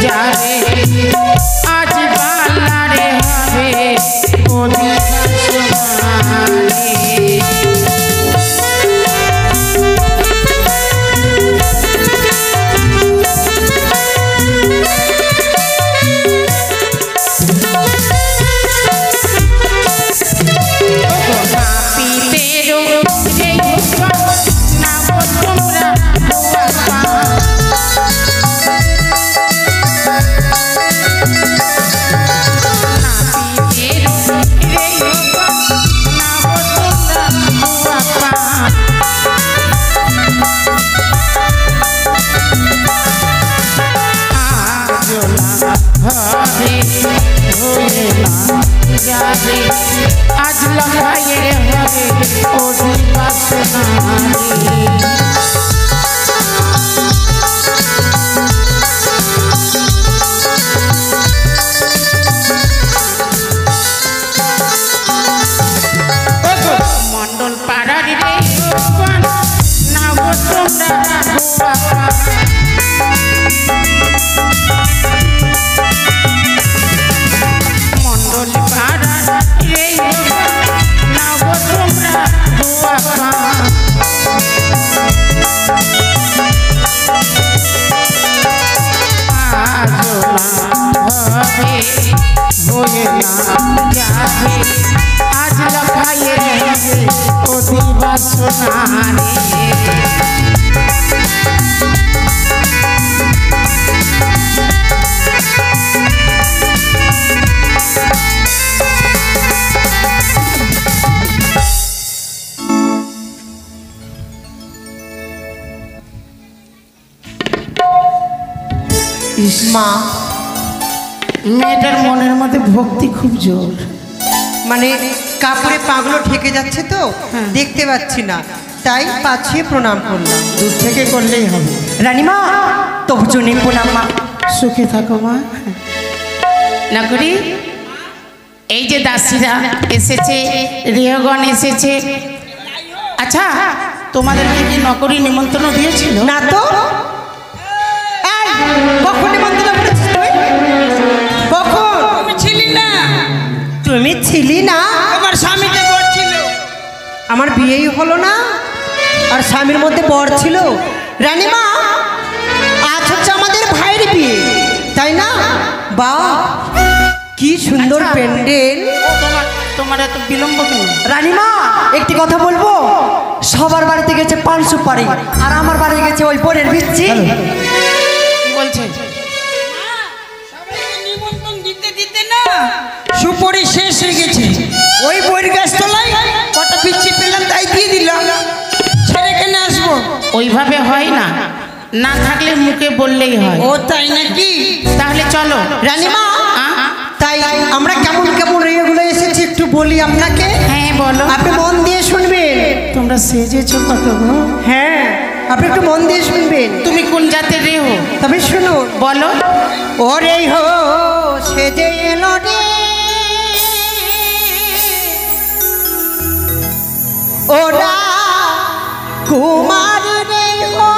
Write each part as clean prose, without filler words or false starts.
যাবে আজ বালারে হবে অধিকার সোনারে आज लगाए हवे অধিকার সোনারে মন্ডল পাড়ার রে না গো তোমরা মন্ডল পাড়ার রে না গো তোমরা হয়ে না যাবে আজ লখায়ে অধিকার সোনারে মা মেয়েটার মনের মধ্যে ভক্তি খুব জোর মানে কাপড়ে পাগুলো ঢেকে যাচ্ছে তো দেখতে পাচ্ছি না তাই পাছিয়ে প্রণাম করলাম দূর থেকে করলেই হবে রানীমা তবু জন্য প্রণাম মা সুখে থাকো মা না করি এই যে দাসীরা এসেছে রেহগণ এসেছে আচ্ছা তোমাদেরকে কি নকরি নিমন্ত্রণ দিয়েছিল না তো কখন নিমন্ত্রণ করেছিস তুই কখন তুমি ছিলি না তুমি ছিলি না আমার স্বামীতে বর ছিল আমার বিয়েই হলো না আর স্বামীর মধ্যে বর ছিল রানীমা আজ হচ্ছে আমাদের ভাইয়ের বিয়ে তাই না বাহ কি সুন্দর প্যান্ডেল তোমার এত বিলম্ব কেন রানীমা একটি কথা বলবো সবার বাড়িতে গেছে পান সুপারি আর আমার বাড়ি গেছে ওই বোনের বিচ্ছি কি বলছে সবাইকে নিমন্ত্রণ দিতে দিতে না সুপরি শেষ হয়ে গেছে ওই বইয়ের গাছতলায় কটা পিচ্ছি পেলাম তাই দিয়ে দিলাম ছেড়ে কেন আসবো ওইভাবে হয় না না থাকলে মুখে বললেই হয় ও তাই নাকি তাহলে চলো রানীমা তাই আমরা কেমন কেমন রেগুলো এসেছি একটু বলি আপনাকে হ্যাঁ বলো আপনি মন দিয়ে শুনবেন তোমরা সেজেছো কত গো হ্যাঁ আপনি একটু মন দিয়ে শুনবেন তুমি কোন জাতের রে হো তবে শুনুন বলো ওরে হো সেজে এলো রে ওরা কুমার রে হো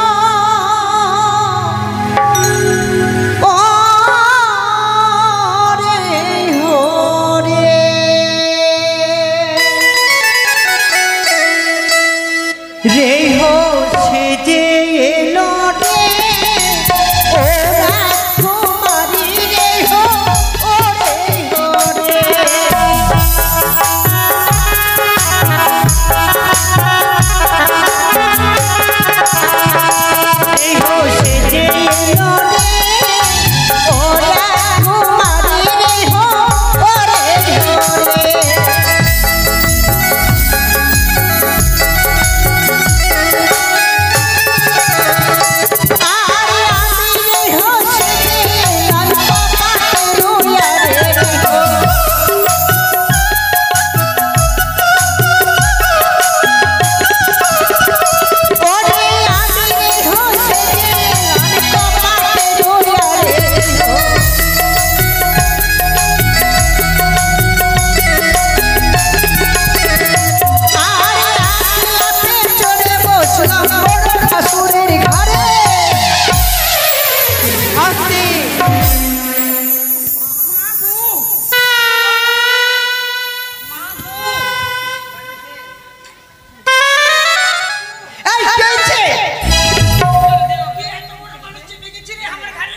ও রে হো রে রে হো সেজে এলো রে ওরা কুমারী রে হো ও রে হো রে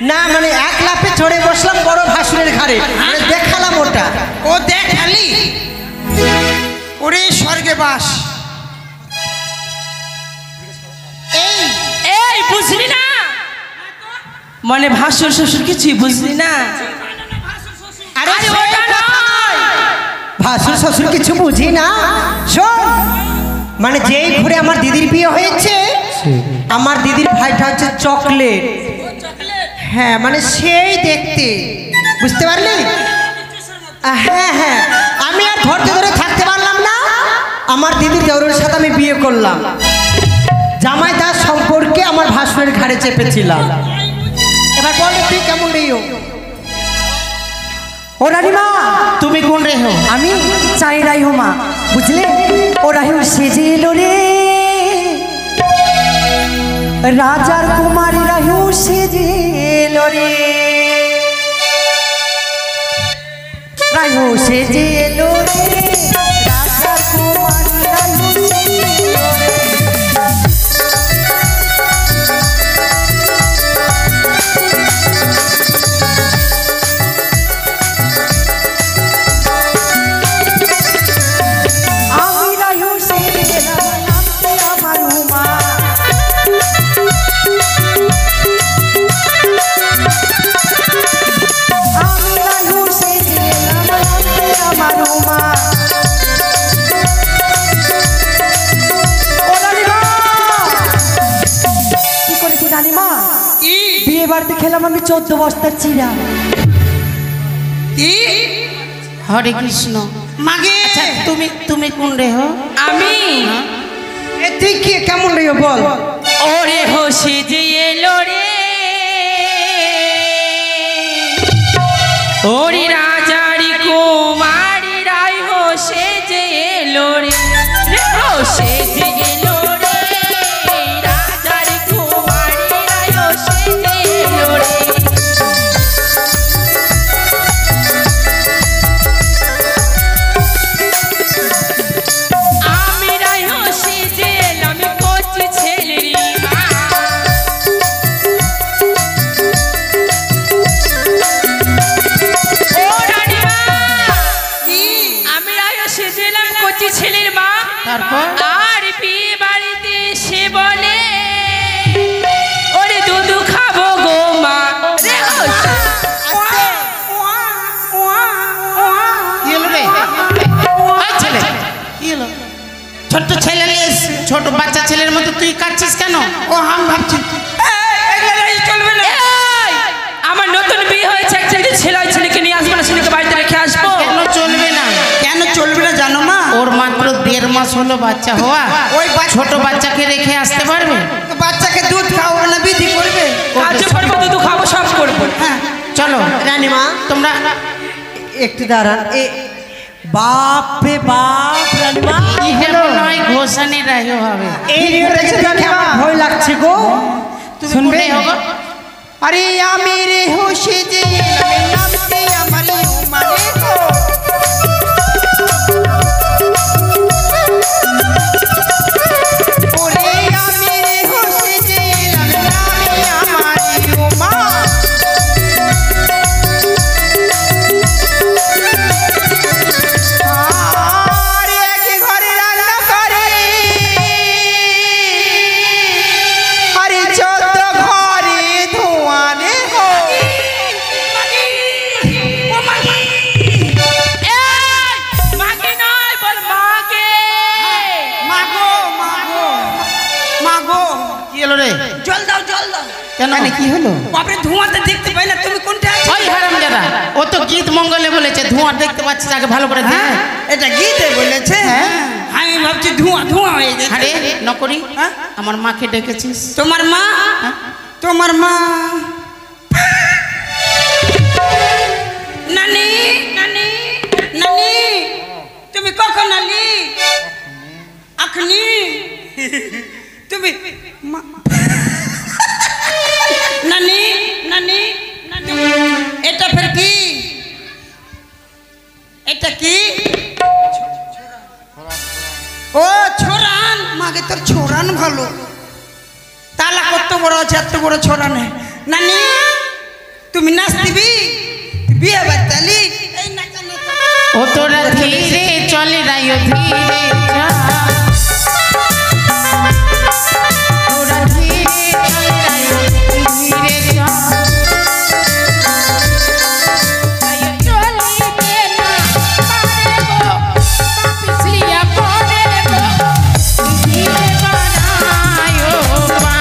না মানে এক লাফে চড়ে বসলাম বড় ভাসুরের ঘাড়ে, মানে দেখালাম ওটা। ও দেখালি? ওরে স্বর্গে বাস। এই এই বুঝলি না, মানে ভাসুর শ্বশুর কিছুই বুঝলি না? আরে ওটা নয়, ভাসুর শ্বশুর কিছু বুঝি না। শোন, মানে যেই ঘুরে আমার দিদির বিয়ে হয়েছে, আমার দিদির ভাইটা হচ্ছে চকলেট। হ্যাঁ মানে সেই দেখতে, বুঝতে পারলি? হ্যাঁ হ্যাঁ, আমি আর ধরতে ধরে থাকতে পারলাম না, আমার দিদির দেওরের সাথে আমি বিয়ে করলাম। জামাইদার সম্পর্কে আমার ভাসুরের ঘাড়ে চেপেছিলাম। এবার বল তুই কেমন রেও? ও রানীমা, তুমি কোন রে হো? আমি চাই রাই হোমা, বুঝলে? ও রাহিও সেজে এলো রে, রাজার কুমারী রাহিও সেজে এলো রে, রাহিও সেজে এলো রে, রাজার কুমারী রাহিও সেজে এলো রে। বিয়ে বাড়িতে খেলাম আমি 14 বস্তার চিরা। কি? হরে কৃষ্ণ। মাগে আচ্ছা তুমি তুমি কোন রে হো? আমি এ তুই কি কেমন রেও বল? ওরে হো সেজে এলো রে, ওরে রাজারি কুমারী রাই হো সেজে এলো রে, রে হো সেজে এলো রে, রাজারি কুমারী রাই হো সেজে এলো রে। আমি রাই হো সেজে এলাম কচি ছেলেরি মা, ও রানীমা, আমি রাই হো সেজে এলাম কচি ছেলের মা। তারপর? আর বিয়ে বাড়িতে সে বলে ওরে দুধু খাবো গো মা, রে হো কি হলো রে? এই ছেলে কি হলো? ছোট্ট ছেলে নিয়ে এসে, ছোট বাচ্চা ছেলের মতো তুই কাটছিস কেন? ও আমি ভাবছি চলবে না। এই, আমার নতুন বিয়ে হয়েছে, একটা ছেলে ওই ছেলেকে নিয়ে আসবো না, ছেলেকে বাড়িতে রেখে আসবো? কেন চলবে না? কেন চলবে না জানো মা? ওর মাত্র 1.5 মাস হলো বাচ্চা হওয়া, ওই ছোট বাচ্চাকে রেখে আসতে পারবে? তো বাচ্চাকে দুধ খাওয়াবে না বিধি করবে? কাজও করবো, দুধ খাবো, সব করবো। হ্যাঁ চলো রানীমা তোমরা। একটু দাঁড়ান। এ বাপ রে বাপ, রানীমা কি হলো? নয় ঘোষানি রাহিও হবে। এই রেওটা দেখে আমার ভয় লাগছে গো। তুমি কোন রে হো গো? আরে আমি রে হোসে যে নামতে আমার মানে গো, ওরে আমি রে হোসে যে নামে আমার মা, আর এক ঘরে রান্না করে, আরে যত ঘরে ধোঁয়া রে গো। মাকে নয়, বল মাকে। মাগো মাগো মাগো, কি হলো রে? জল দাও জল দাও। কেন কি হলো? বাপরে ধোঁয়াতে দেখতে পাই না, তুমি কোনটা আছো? ওই হারামজাদা, ও তো গীত মঙ্গলে বলেছে ধোঁয়া দেখতে পাচ্ছিস, আগে ভালো করে দেখ। হ্যাঁ এটা গীতে বলেছে। হ্যাঁ। আমি ভাবছি ধোঁয়া ধোঁয়া হয়ে যাচ্ছে। আরে নকরি, হ্যাঁ? আমার মাকে ডেকেছিস? তোমার মা, হ্যাঁ? তোমার মা নানি নানি নানি, তুমি কখন আলি? আখনি তুমি মা- নানি নানি নানি, এটা ফের কি? এটা কি? ও ছোরান, মাকে তোর ছোরান ভালো। তালা কত বড় আছে, এত বড় ছোরান। নানি তুমি নাচ দিবি বিয়ে বাতালি এই নাচা নাচা ও তোরা ধীরে চলে রাইও ধীরে যা তোরা ধীরে চলে রাইও ধীরে যা রাইও চলিতে না পারে গো পিছলিয়া পড়ে গো ধীরে বানায়ো পা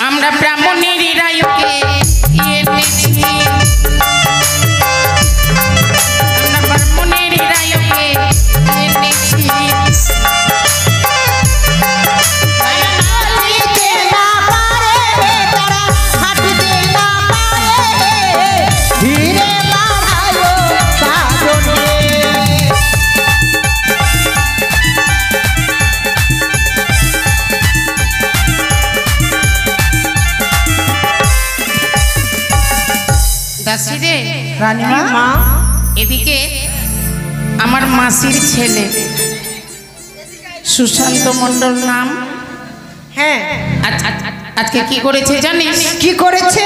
আমরা ব্রাহ্মণের রায়কে এনেছি আমরা ব্রাহ্মণের রায়কে এনেছি দাসী রে রানীমা এদিকে আমার মাসির ছেলে সুশান্ত মণ্ডল নাম হ্যাঁ আজকে কি করেছে জানিস কি করেছে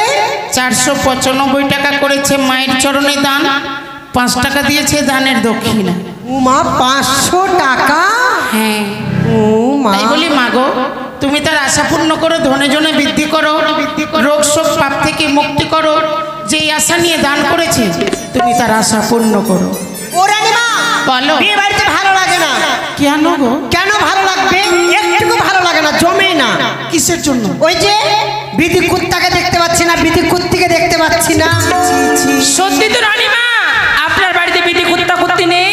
495 টাকা করেছে মায়ের চরণে দান 5 টাকা দিয়েছে দানের দক্ষিণা উমা 500 টাকা হ্যাঁ ও মা তাই বলি মাগো তুমি তার আশা পূর্ণ করো ধনে জনে বৃদ্ধি করো রোগ শোক পাপ থেকে মুক্তি করো যে আশা নিয়ে দান করেছে তুমি তার আশা পূর্ণ করো ও রানীমা বলো বিয়ে বাড়িতে ভালো লাগে না কেন গো কেন ভালো লাগবে একটুকু ভালো লাগে না জমে না কিসের জন্য ওই যে বিধি কুত্তাকে দেখতে পাচ্ছি না বিধি কুত্তিকে দেখতে পাচ্ছি না সত্যি তো রানীমা আপনার বাড়িতে বিধি কুত্তা কুত্তি নেই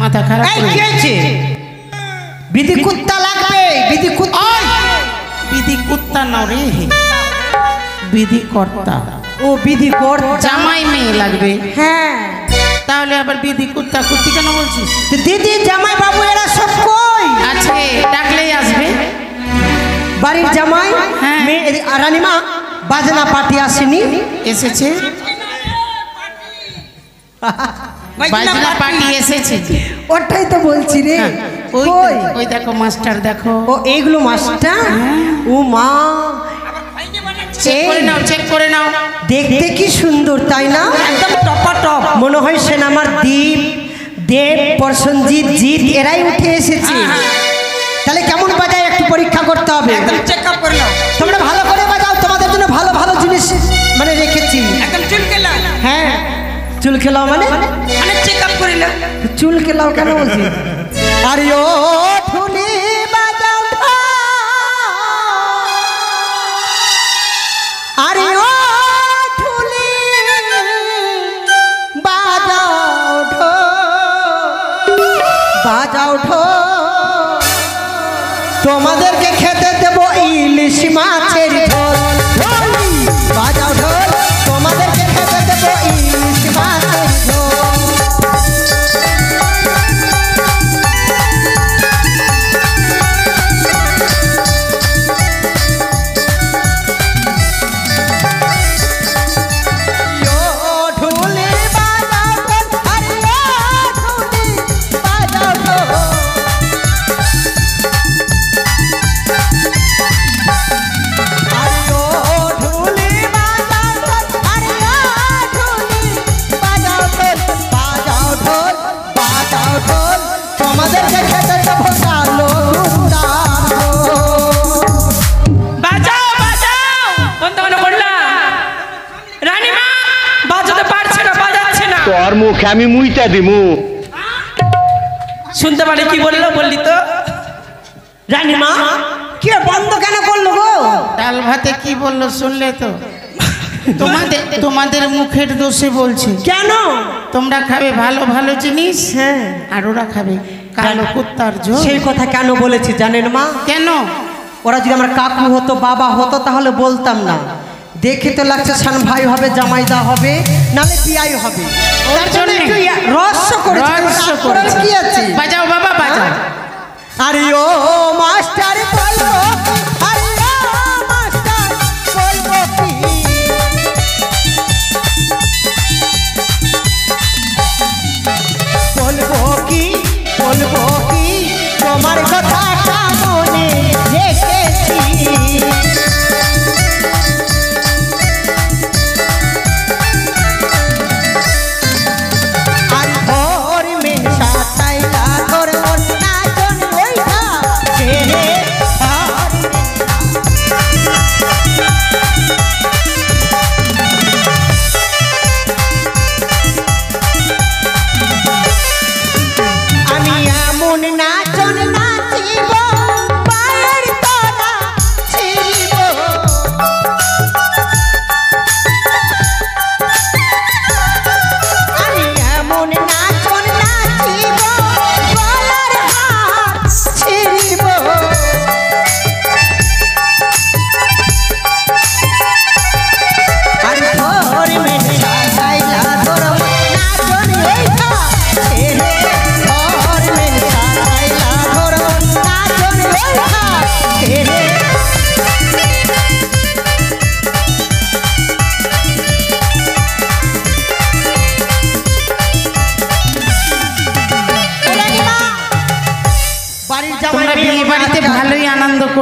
মাথা খারাপ এই করে কি হয়েছে বিধি কুত্তা লাগবে বিধি কুত্তা বিধি কুত্তা নাও রে বিধি কর্তা ও বিধি কর্তা জামাই মেয়ে লাগবে হ্যাঁ তাহলে আবার বিধি কুত্তা কুত্তি কেন বলছিস তো দিদি জামাই বাবু এরা সব কই আছে ডাকলেই আসবে বাড়ির জামাই হ্যাঁ। মেয়ে আর রানীমা বাজনা পার্টি আসেনি এসেছে বাজনা পার্টি এসেছে ওটাই তো বলছি রে হ্যাঁ, ওই কই ওই দেখো মাস্টার দেখো ও এইগুলো মাস্টার ও মা চেক করে নাও চেক করে নাও দেখতে কি সুন্দর তাই না একদম টপাটপ মনে হয় সেন আমার দীপ দেব প্রসঞ্জিৎ জিৎ এরাই উঠে এসেছে তাহলে কেমন বাজায় একটু পরীক্ষা করতে হবে একদম চেক আপ করে নাও তোমরা ভালো করে বাজাও তোমাদের জন্য ভালো ভালো জিনিস মানে রেখেছি একদম চুল কেলা হ্যাঁ চুল খেলাও মানে মানে চেক আপ করে নাও চুল খেলাও কেন বলছি আরে ও ঢুলি বাজাও ঢোল। আরে ও ঢুলি বাজাও ঢোল। বাজাও ঢোল। তোমাদেরকে খেতে দেব ইলিশ মাছের ঝোল ঢোল। বাজাও ঢোল তোমাদেরকে খেতে দেব ইলিশ মাছের ঝোল বাজাও বাজাও কোন দোকানে করলা রানীমা বাজাতে পারছে না বাজাচ্ছে না তোর মুখে আমি মুইটা দিমু শুনতে পারে কি বললো বললি তো রানীমা কি বন্ধ কেন করলো গো ডাল ভাতে কি বললো শুনলে তো তোমাদের মুখের দোষে বলছে কেন তোমরা খাবে ভালো ভালো জিনিস হ্যাঁ আর ওরা খাবে কালো কুত্তার ঝোল সেই কথা কেন বলেছি জানেন মা কেন ওরা যদি আমার কাকু হতো বাবা হতো তাহলে বলতাম না দেখে তো লাগছে সান ভাই হবে জামাইদা হবে নালে বিয়াই হবে তার জন্য একটু রহস্য করেছে রহস্য রাগ করার করেছে। কি আছে বাজাও বাবা বাজাও আরে ও মাস্টার বলবো আরে ও মাস্টার বলবো কি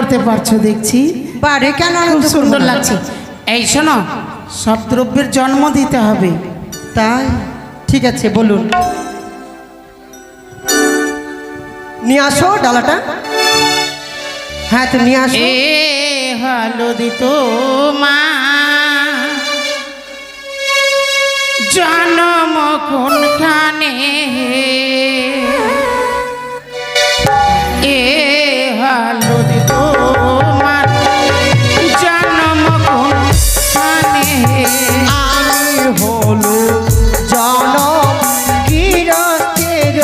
করতে পারছো দেখছি। বারে কেন খুব আনন্দ সুন্দর করবো না? লাগছে। এই শোনো, সব দ্রব্যের জন্ম দিতে হবে। তাই ঠিক আছে, বলুন। নিয়ে আসো ডালাটা। হ্যাঁ তো নিয়ে আসো। এ হলদি তোমার জন্ম কোনখানে, এ হলদি তোমার জন্ম কোনখানে, আমি হলো জনম গৃহস্থের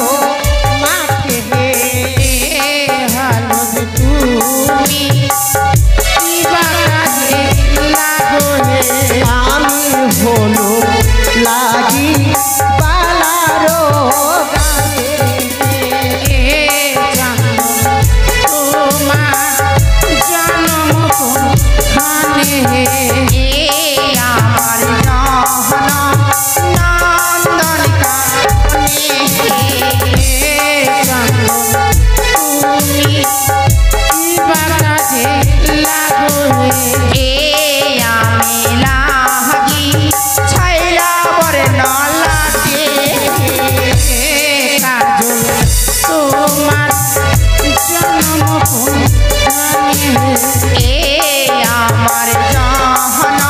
মাঠে। এ হলদি তুমি কি বা কাজে লাগো হে, আমি হলো লাগি বালারো গায়ে। এ জন্ম তোমার জন্ম কোনখানে, এ আমার নহন নন্দন কানে। এ জন্ম তুমি কি বা কাজে লাগো হে, এ আমি লাগি ছাইলা বরে নলাটে। এ কাজল তোমার জন্ম কোনখানে, এ আমার নহন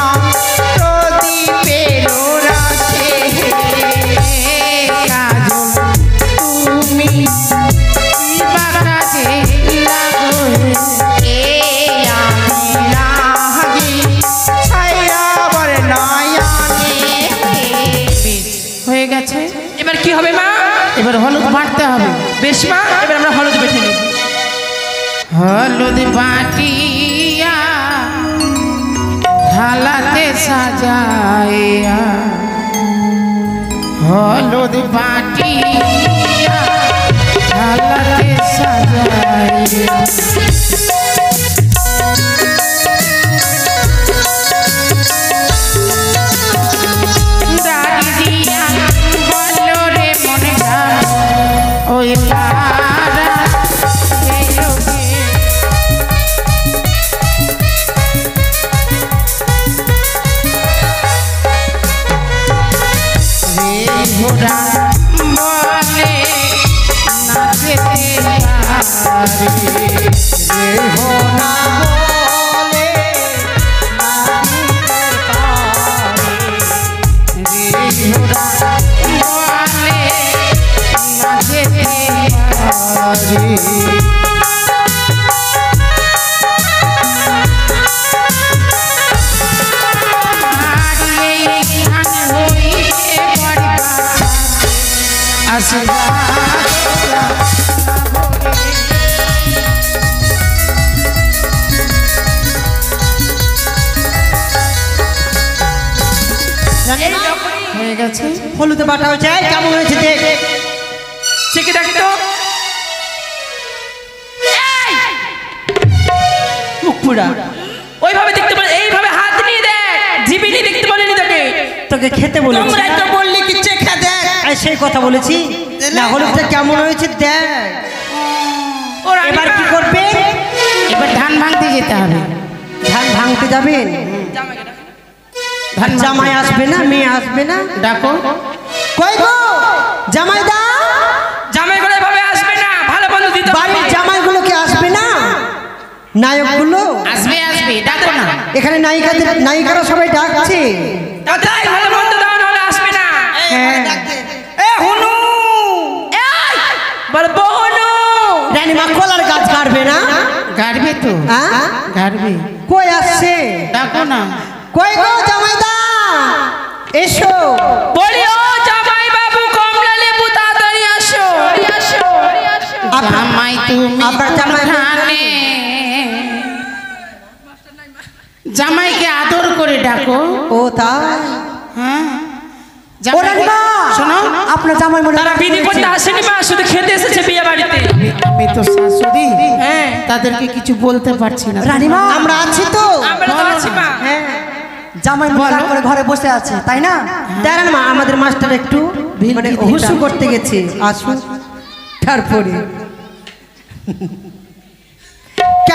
প্রদীপের রসে। এ কাজল তুমি কি বা কাজে লাগো হে, এ আমি লাগি ছাইলা বরে নয়নে। হয়ে গেছে। এবার কি হবে মা? এবার হলুদ বাটতে হবে। বেশ মা, এবার আমরা হলুদ বেটে নিই। হলুদ বাটিয়া থালাতে সাজাইয়া, হলুদ বাটিয়া থালাতে সাজাইয়া, দাড়ি দিয়া বলো রে মনে গান, ওই পাড়া গেলো গে। রে ঘোড়া বলে নাচেতে পারে, রে হো না বলে নাচিতে পারে। রে ঘোড়া বলে নাচেতে পারে। আর এই গান হইতে পড়বা হয়ে গেছে। হলুদে বাটা হয়েছে। এই কেমন হয়েছে দেখ। চেকে দেখ তো। মুখ পুরা। ওইভাবে দেখতে পারে, এইভাবে হাত নিয়ে দেখ, জিভে নিয়ে দেখতে পারেনি তোকে। তোকে খেতে বলেছি। তোমরা তো বললি কি চেখা দেখ। আর সেই কথা বলেছি না, হলুদটা কেমন হয়েছে দেখ। ও রানী এবার কি মা। করবে? এবার ধান ভাঙতে যেতে হবে। ধান ভাঙতে যাবেন? জামাইকে ডাক। ধান জামাই আসবে না? মেয়ে আসবে না? ডাকো। কই গো জামাই দা? জামাই করে এভাবে আসবে না, ভালো বন্ধু দিতে হবে। বাড়ির জামাইগুলো কি আসবে না? নায়কগুলো আসবে আসবে, ডাকো না। এখানে নায়িকারা সবাই ডাকছে। তাই ভালো বন্ধু দাও, নাহলে আসবে না। হ্যাঁ। এ হুনু এই, বল বহনু। রানীমা কলার গাছ কাটবে না? গাড়বে তো, হ্যাঁ? গাড়বে। কই আসছে? ডাকো না। কই গো জামাইদা এসো। বলি ও জামাই বাবু, কমলা লেবু তাড়াতাড়ি আসো। জামাই তুমি আপনার জামাই কোনখানে? জামাইকে আদর করে ডাকো। ও তাই? হ্যাঁ ও জামাই রানীমা শোনো, আপনার জামাই মনে তারা বিধি করতে আসেনি মা, শুধু খেতে এসেছে বিয়ে বাড়িতে। আমি তো শাশুড়ি, হ্যাঁ, তাদেরকে কিছু বলতে পারছি না। রানীমা আমরা আছি তো। আমরা তো আছি মা। হ্যাঁ জামাই মজা করে ঘরে বসে আছে তাই না? দাঁড়ান মা, আমাদের মাস্টার একটু মানে হুসু করতে গেছে, আসুন তারপরে।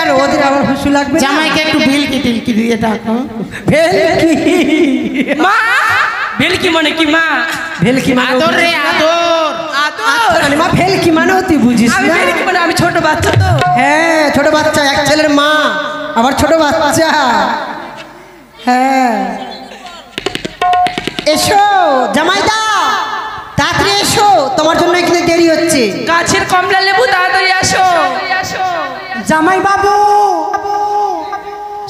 কেন ওদের আবার হুসু লাগবে না? জামাইকে একটু ভিলকি টিলকি দিয়ে ডাকো। ভেলকি মা ভেলকি মানে কি মা? ভেলকি মানে আদর রে আদর। রানীমা ভেলকি মানে তুই বুঝিস আমি না? ভেলকি মানে আমি ছোট বাচ্চা তো। হ্যাঁ ছোট বাচ্চা, এক ছেলের মা আবার ছোট বাচ্চা। হ্যাঁ এসো জামাইদা, তাড়াতাড়ি এসো, তোমার জন্য এখানে দেরি হচ্ছে। গাছের কমলা লেবু তাড়াতাড়ি আসো। জামাই বাবু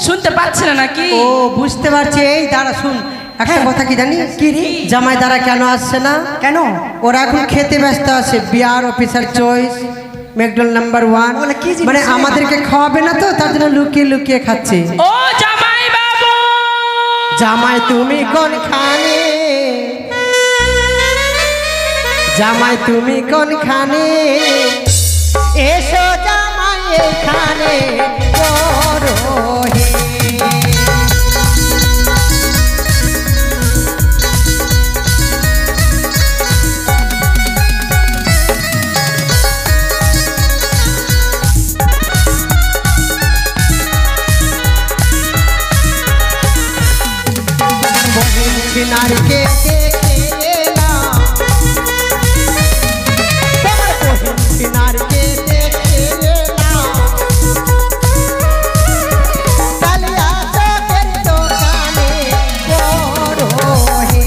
শুনতে পাচ্ছে না নাকি? ও বুঝতে পারছি। এই দাঁড়া শুন, একটা কথা কি জানি কি রে? জামাই দ্বারা কেন আসছে না? কেন? ওরা এখন খেতে ব্যস্ত আছে, বিয়ার অফিসার চয়েস ম্যাকডোনাল্ড নাম্বার 1, বলে কি জিনিস? মানে আমাদেরকে খাওয়াবে না তো, তার জন্য লুকিয়ে লুকিয়ে খাচ্ছে। ও জামাই বাবু, জামাই তুমি কোনখানে, জামাই তুমি কোনখানে, এসো জামাই এখানে বড় হে। নারীকে দেখে এলাম, নারীকে দেখে এলাম, কালিয়া চকের দোকানে বড় হে।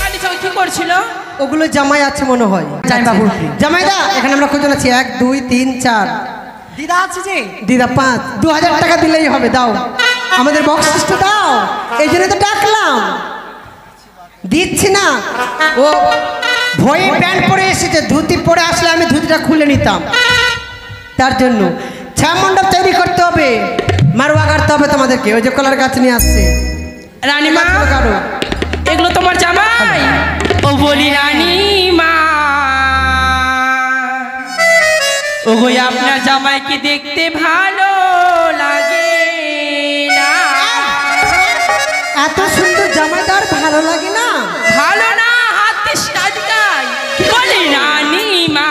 কালি চৌকি কি করছিল? ওগুলো জামাই আছে মনে হয়। জামাইবাবু। জামাইদা এখানে আমরা কজন আছি? 1 2 3 4, দিদা আছে যে? দিদা 5, 2000 টাকা দিলেই হবে। দাও আমাদের বক্সটা দাও, এই জন্য তো ডাকলাম। দিচ্ছি না, ও ভয়ে প্যান্ট পরে এসেছে, ধুতি পরে আসলে আমি ধুতিটা খুলে নিতাম। তার জন্য ছায়া মণ্ডপ তৈরি করতে হবে, মারোয়া কাটতে হবে তোমাদেরকে। ওই যে কলার গাছ নিয়ে আসছে রানীমা, কারো। এগুলো তোমার জামাই? ও বলি রানীমা, ও গো আপনার জামাইকে দেখতে ভালো লাগে না? এত সুন্দর জামাইদার ভালো লাগে না? ভালো না, হাত দিস আজকাল। বলি রানীমা,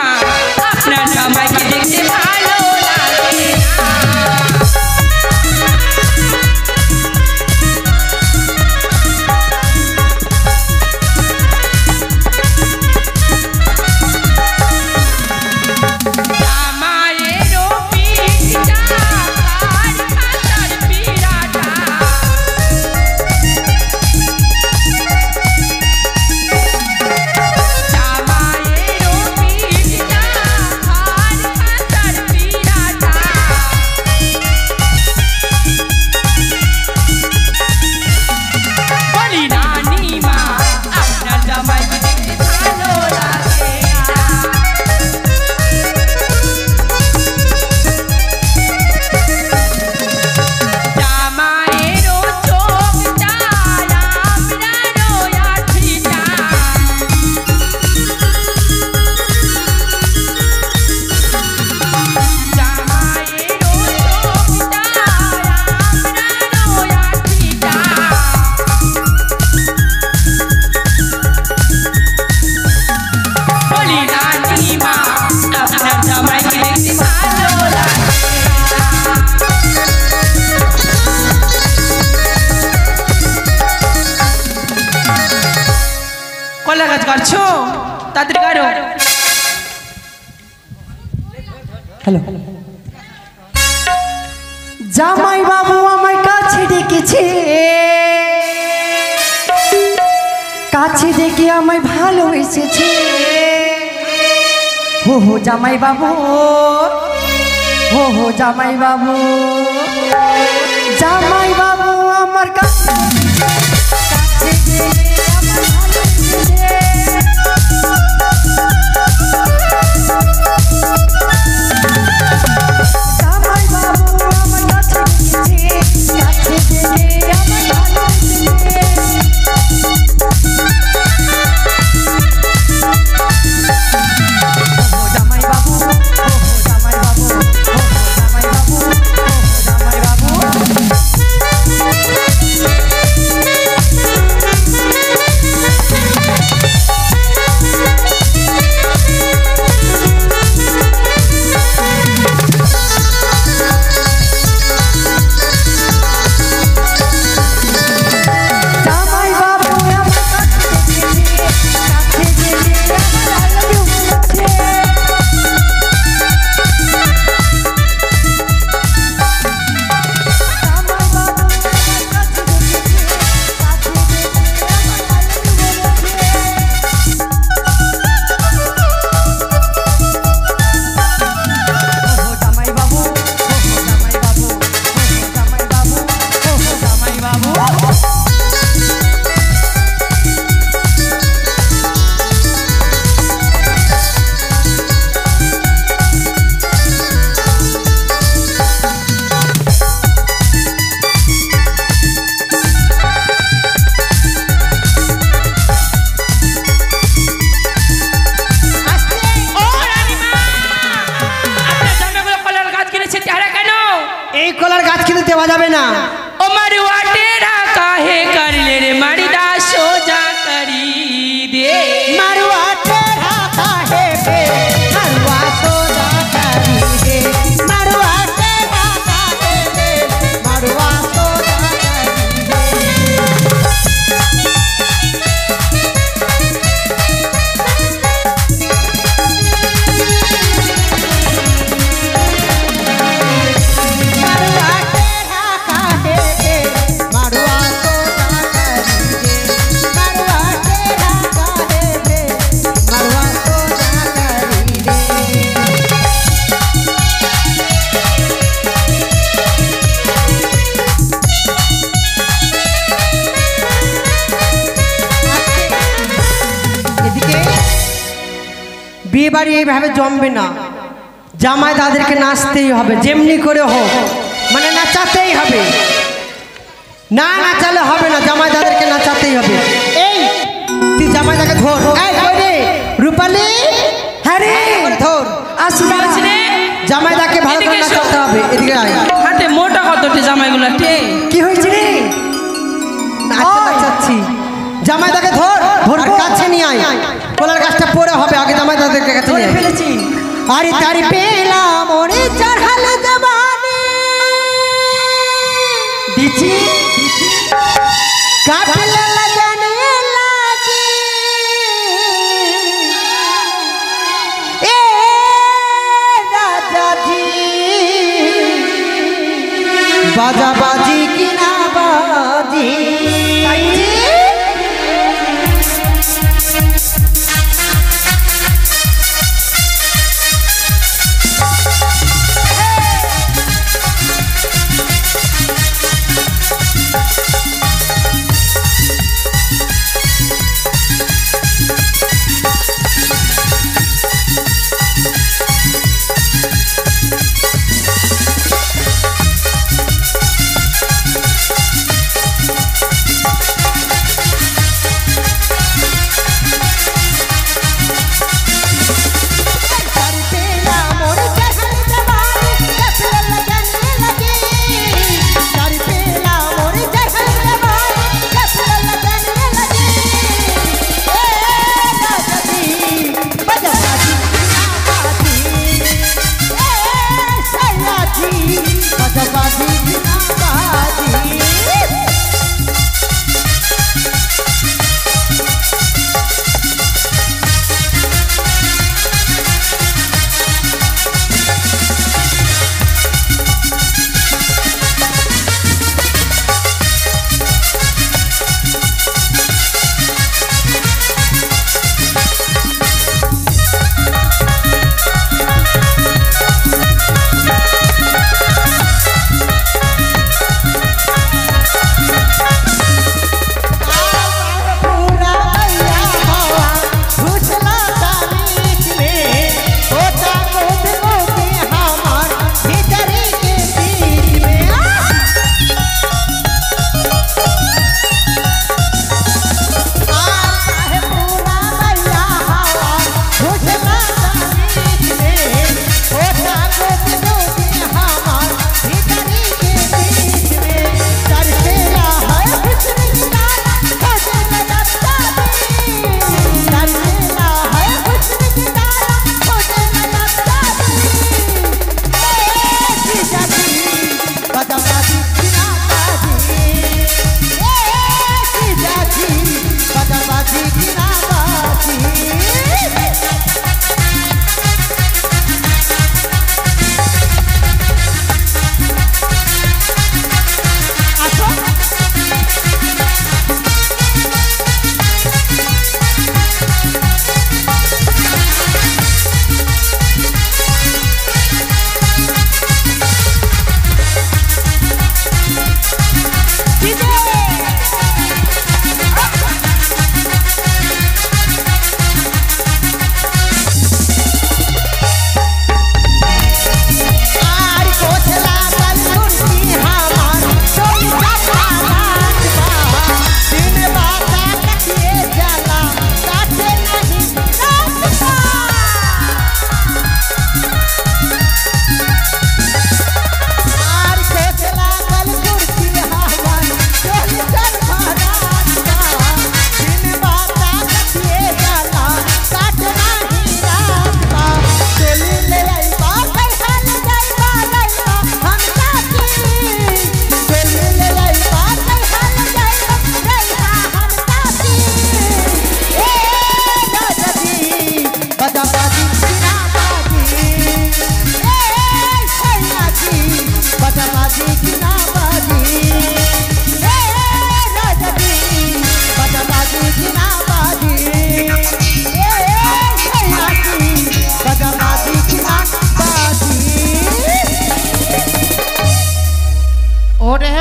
আপনার জামাইকে দেখতে ভালো লাগে না? জামাইয়েরও পিঠটা আর খাতার পিড়াটা, জামাইয়েরও পিঠটা আর খাতার পিড়াটা, বলি রানীমা, আপনার জামাইকে দেখতে ভালো লাগে না? জামাইয়েরও চোখটা আমরারও আঠিটা, জামাইয়েরও চোখটা আমরারও আঠিটা, বলি রানীমা, আপনার জামাইকে দেখতে ভালো লাগে না? কলা গাছ কাটছো? তাদের কারো হ্যালো, জামাই বাবু আমার কাছে ডেকেছে, কাছে ডেকে আমায় ভালোবেসেছে। হো হো জামাই বাবু, হো হো জামাই বাবু, জামাই বাবু আমার কাছে ডেকে আমায় ভালোবেসেছে। জামাই বাবু আমার কাছে ডেকেছে, কাছে ডেকে আমায় ভালোবেসেছে। জামাই বাবু, জামাই বাবু, জামাই বাবু, জামাই বাবু। দেওয়া যাবে না। ओ मरुआ टेढ़ा काहे कर ले रे मर्दा सोजा करी दे मरुआ टेढ़ा काहे पे मरुआ सोजा करी दे मरुआ टेढ़ा काहे पे मरुआ सोजा करी दे। मरुआ टेढ़ा काहे पे मरुआ सोजा करी दे मरुआ टेढ़ा काहे पे मरुआ सोजा करी दे। এদিকে বিয়ে বাড়ি এইভাবে জমবে না, জামাই দাদেরকে নাচতেই হবে, যেমনি করে হোক, মানে নাচাতেই হবে, না নাচালে হবে না, জামাই দাদেরকে নাচাতেই হবে। এই তুই জামাই দাকে ধর, এই কই রে রূপালী, হ্যাঁ রে ধর, আসি না রে জামাই দাকে ভালো করে এদিকে এসো। নাচাতে হবে। এদিকে আয়। হাতে মোটা কতটি জামাইগুলা টে কি হয়েছে রে? নাচাচ্ছি, জামাই দাকে ধর, আর কাছে নিয়ে আয়, কোলার গাছটা পরে হবে, আগে জামাই দাদেরকে কাছে নিয়ে আয়। ফেলেছি আরে তার পেলা মনে চড়াল জবানে দিছি কাটলা লাগানে লাগি এ রাজাজি বাজা বাজি কিনা বাজি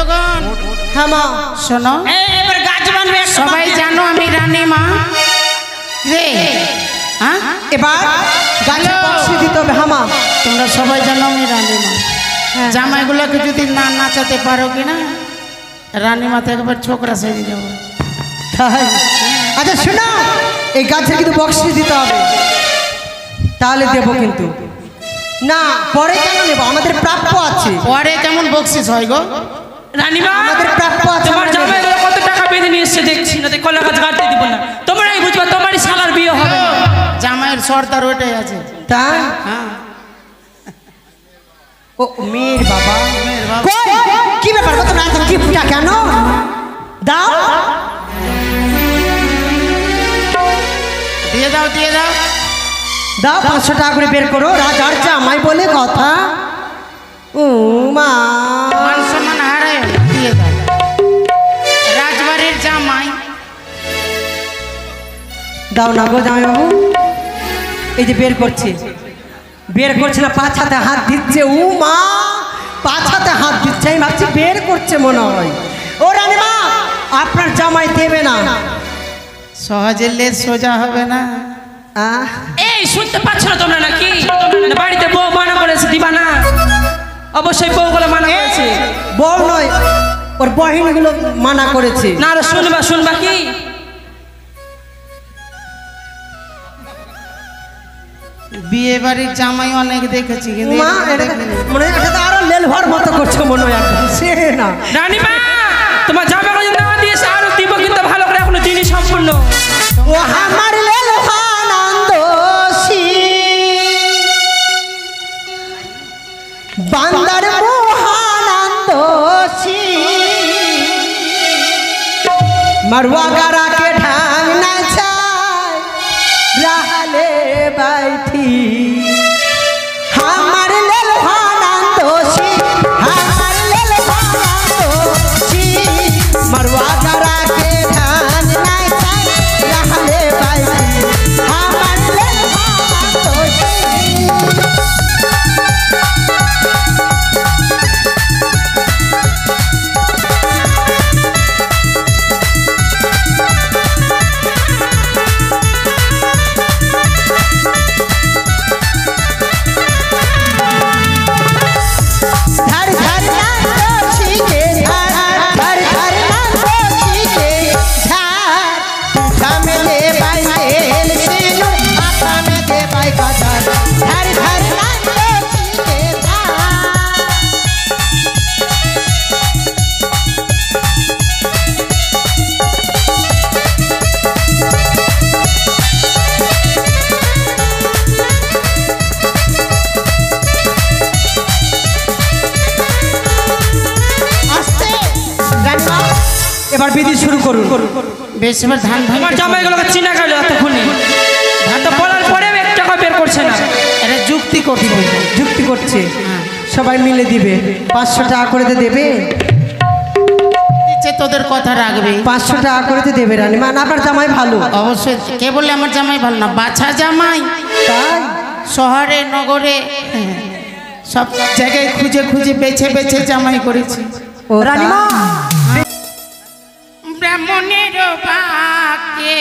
বন্ধুগণ হ্যাঁ মা শোনো, এবার গাছ বানবে একটা সবাই বাকি। জানো আমি রানী মা রে। হ্যাঁ, এবার গাছে হ্যালো। বক্সি দিতে হবে। হ্যাঁ মা তোমরা সবাই জানো আমি রানী মা। জামাইগুলোকে যদি না নাচাতে পারো কিনা, রানী মাতে একবার ছোকরা সেজে যাবো। তাই? আচ্ছা শোনো, এই গাছে কিন্তু বক্সি দিতে হবে, তাহলে দেবো। কিন্তু না, পরে কেন নেবো? আমাদের প্রাপ্য আছে। পরে কেমন বকশিস হয় গো? রানীমা আমাদের প্রাপ্য আছে, তোমার আমরা জামাই নেবো। কত টাকা বেঁধে নিয়ে এসছে দেখছি না, কলা গাছ কাটতে দিব না। তোমরাই বুঝবা, তোমারই শালার বিয়ে হবে না। জামাইয়ের সর্দার ওটাই আছে। তাই? হ্যাঁ, ও মেয়ের বাবা। মেয়ের বাবা। কই, কি ব্যাপার গো, তোমরা এত গিফটটা কেন দাও? দিয়ে দাও, দিয়ে দাও। দাও 500 টাকা করে বের করো। রাজার জামাই বলে কথা। ও মা, মান সম্মান হারায়, দিয়ে দাও। রাজবাড়ির জামাই। দাও না গো জামাই বাবু। এই যে বের করছে, বের করছে না, 5 হাতে হাত দিচ্ছে। ও মা, 5 হাতে হাত দিচ্ছে। আমি ভাবছি বের করছে মনে হয়। ও রানীমা, আপনার জামাই দেবে না। সহজে লেজ সোজা হবে না। আহ, এই শুনতে পাচ্ছ না তোমরা নাকি? না, বাড়িতে বউ মানা করেছে দিবা না? অবশ্যই বউগুলো মানা করেছে। বউ নয়, ওর বহিনগুলো মানা করেছে। না আরো শুনবা, শুনবা কি? বিয়ে বাড়ির জামাই অনেক দেখেছি, কিন্তু মা, এরকম এটা দেখিনি। মনে হয় এটা আরো লেলভার মতো করছে মনে হয় একদম। সে না, রানীমা তোমার জামাই যদি না দিয়েছে আরো দিব, কিন্তু ভালো করে এখনো দিনই সম্পূর্ণ। ও আমার লেলভানন্দসী বান্দার মোহানন্দসী मरुआ गारा के ढांग न छाय रहले बैठी हमार लेल भानंदोसी हमार लेल भानंदोसी मरुआ गारा के ढांग न छाय रहले बैठी हमार लेल भानंदोसी এবার বিধি শুরু করুন। বেশ, এবার ধান আমার ভাঙতে জামাইগুলোকে চিনা গেল এতক্ষণে, ধানটা বলার পরেও 1 টাকা বের করছে না। এটা যুক্তি করছে। যুক্তি করছে, সবাই মিলে দিবে। 500 টাকা করে তো দেবে, দিচ্ছে, তোদের কথা রাখবে। 500 টাকা করে তো দেবে রানীমা। না, আপনার জামাই ভালো। অবশ্যই। কে বললে আমার জামাই ভালো না? বাছা জামাই। তাই শহরে নগরে সব জায়গায় খুঁজে খুঁজে বেছে বেছে জামাই করেছি। ও রানীমা, ব্রাহ্মণের বাকে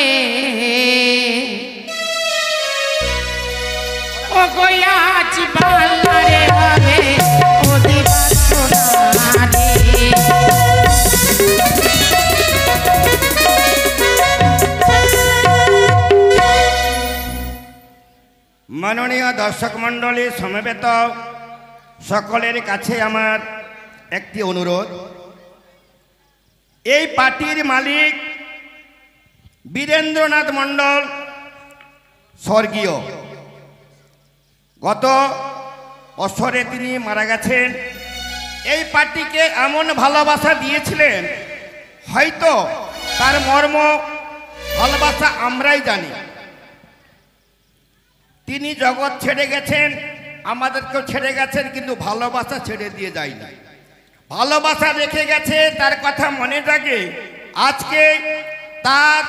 ও গয়াচ বালারে হবে ও দিবাসনারে। মাননীয় দর্শক মণ্ডলী সমবেত সকলের কাছে আমার একটি অনুরোধ। এই পার্টির মালিক বীরেন্দ্রনাথ মণ্ডল স্বর্গীয়, গত বছরে তিনি মারা গেছেন। এই পার্টিকে এমন ভালোবাসা দিয়েছিলেন, হয়তো তার মর্ম ভালোবাসা আমরাই জানি। তিনি জগৎ ছেড়ে গেছেন, আমাদেরকেও ছেড়ে গেছেন, কিন্তু ভালোবাসা ছেড়ে দিয়ে যায়নি। ভালোবাসা রেখে গেছে, তার কথা মনে থাকে। আজকে তার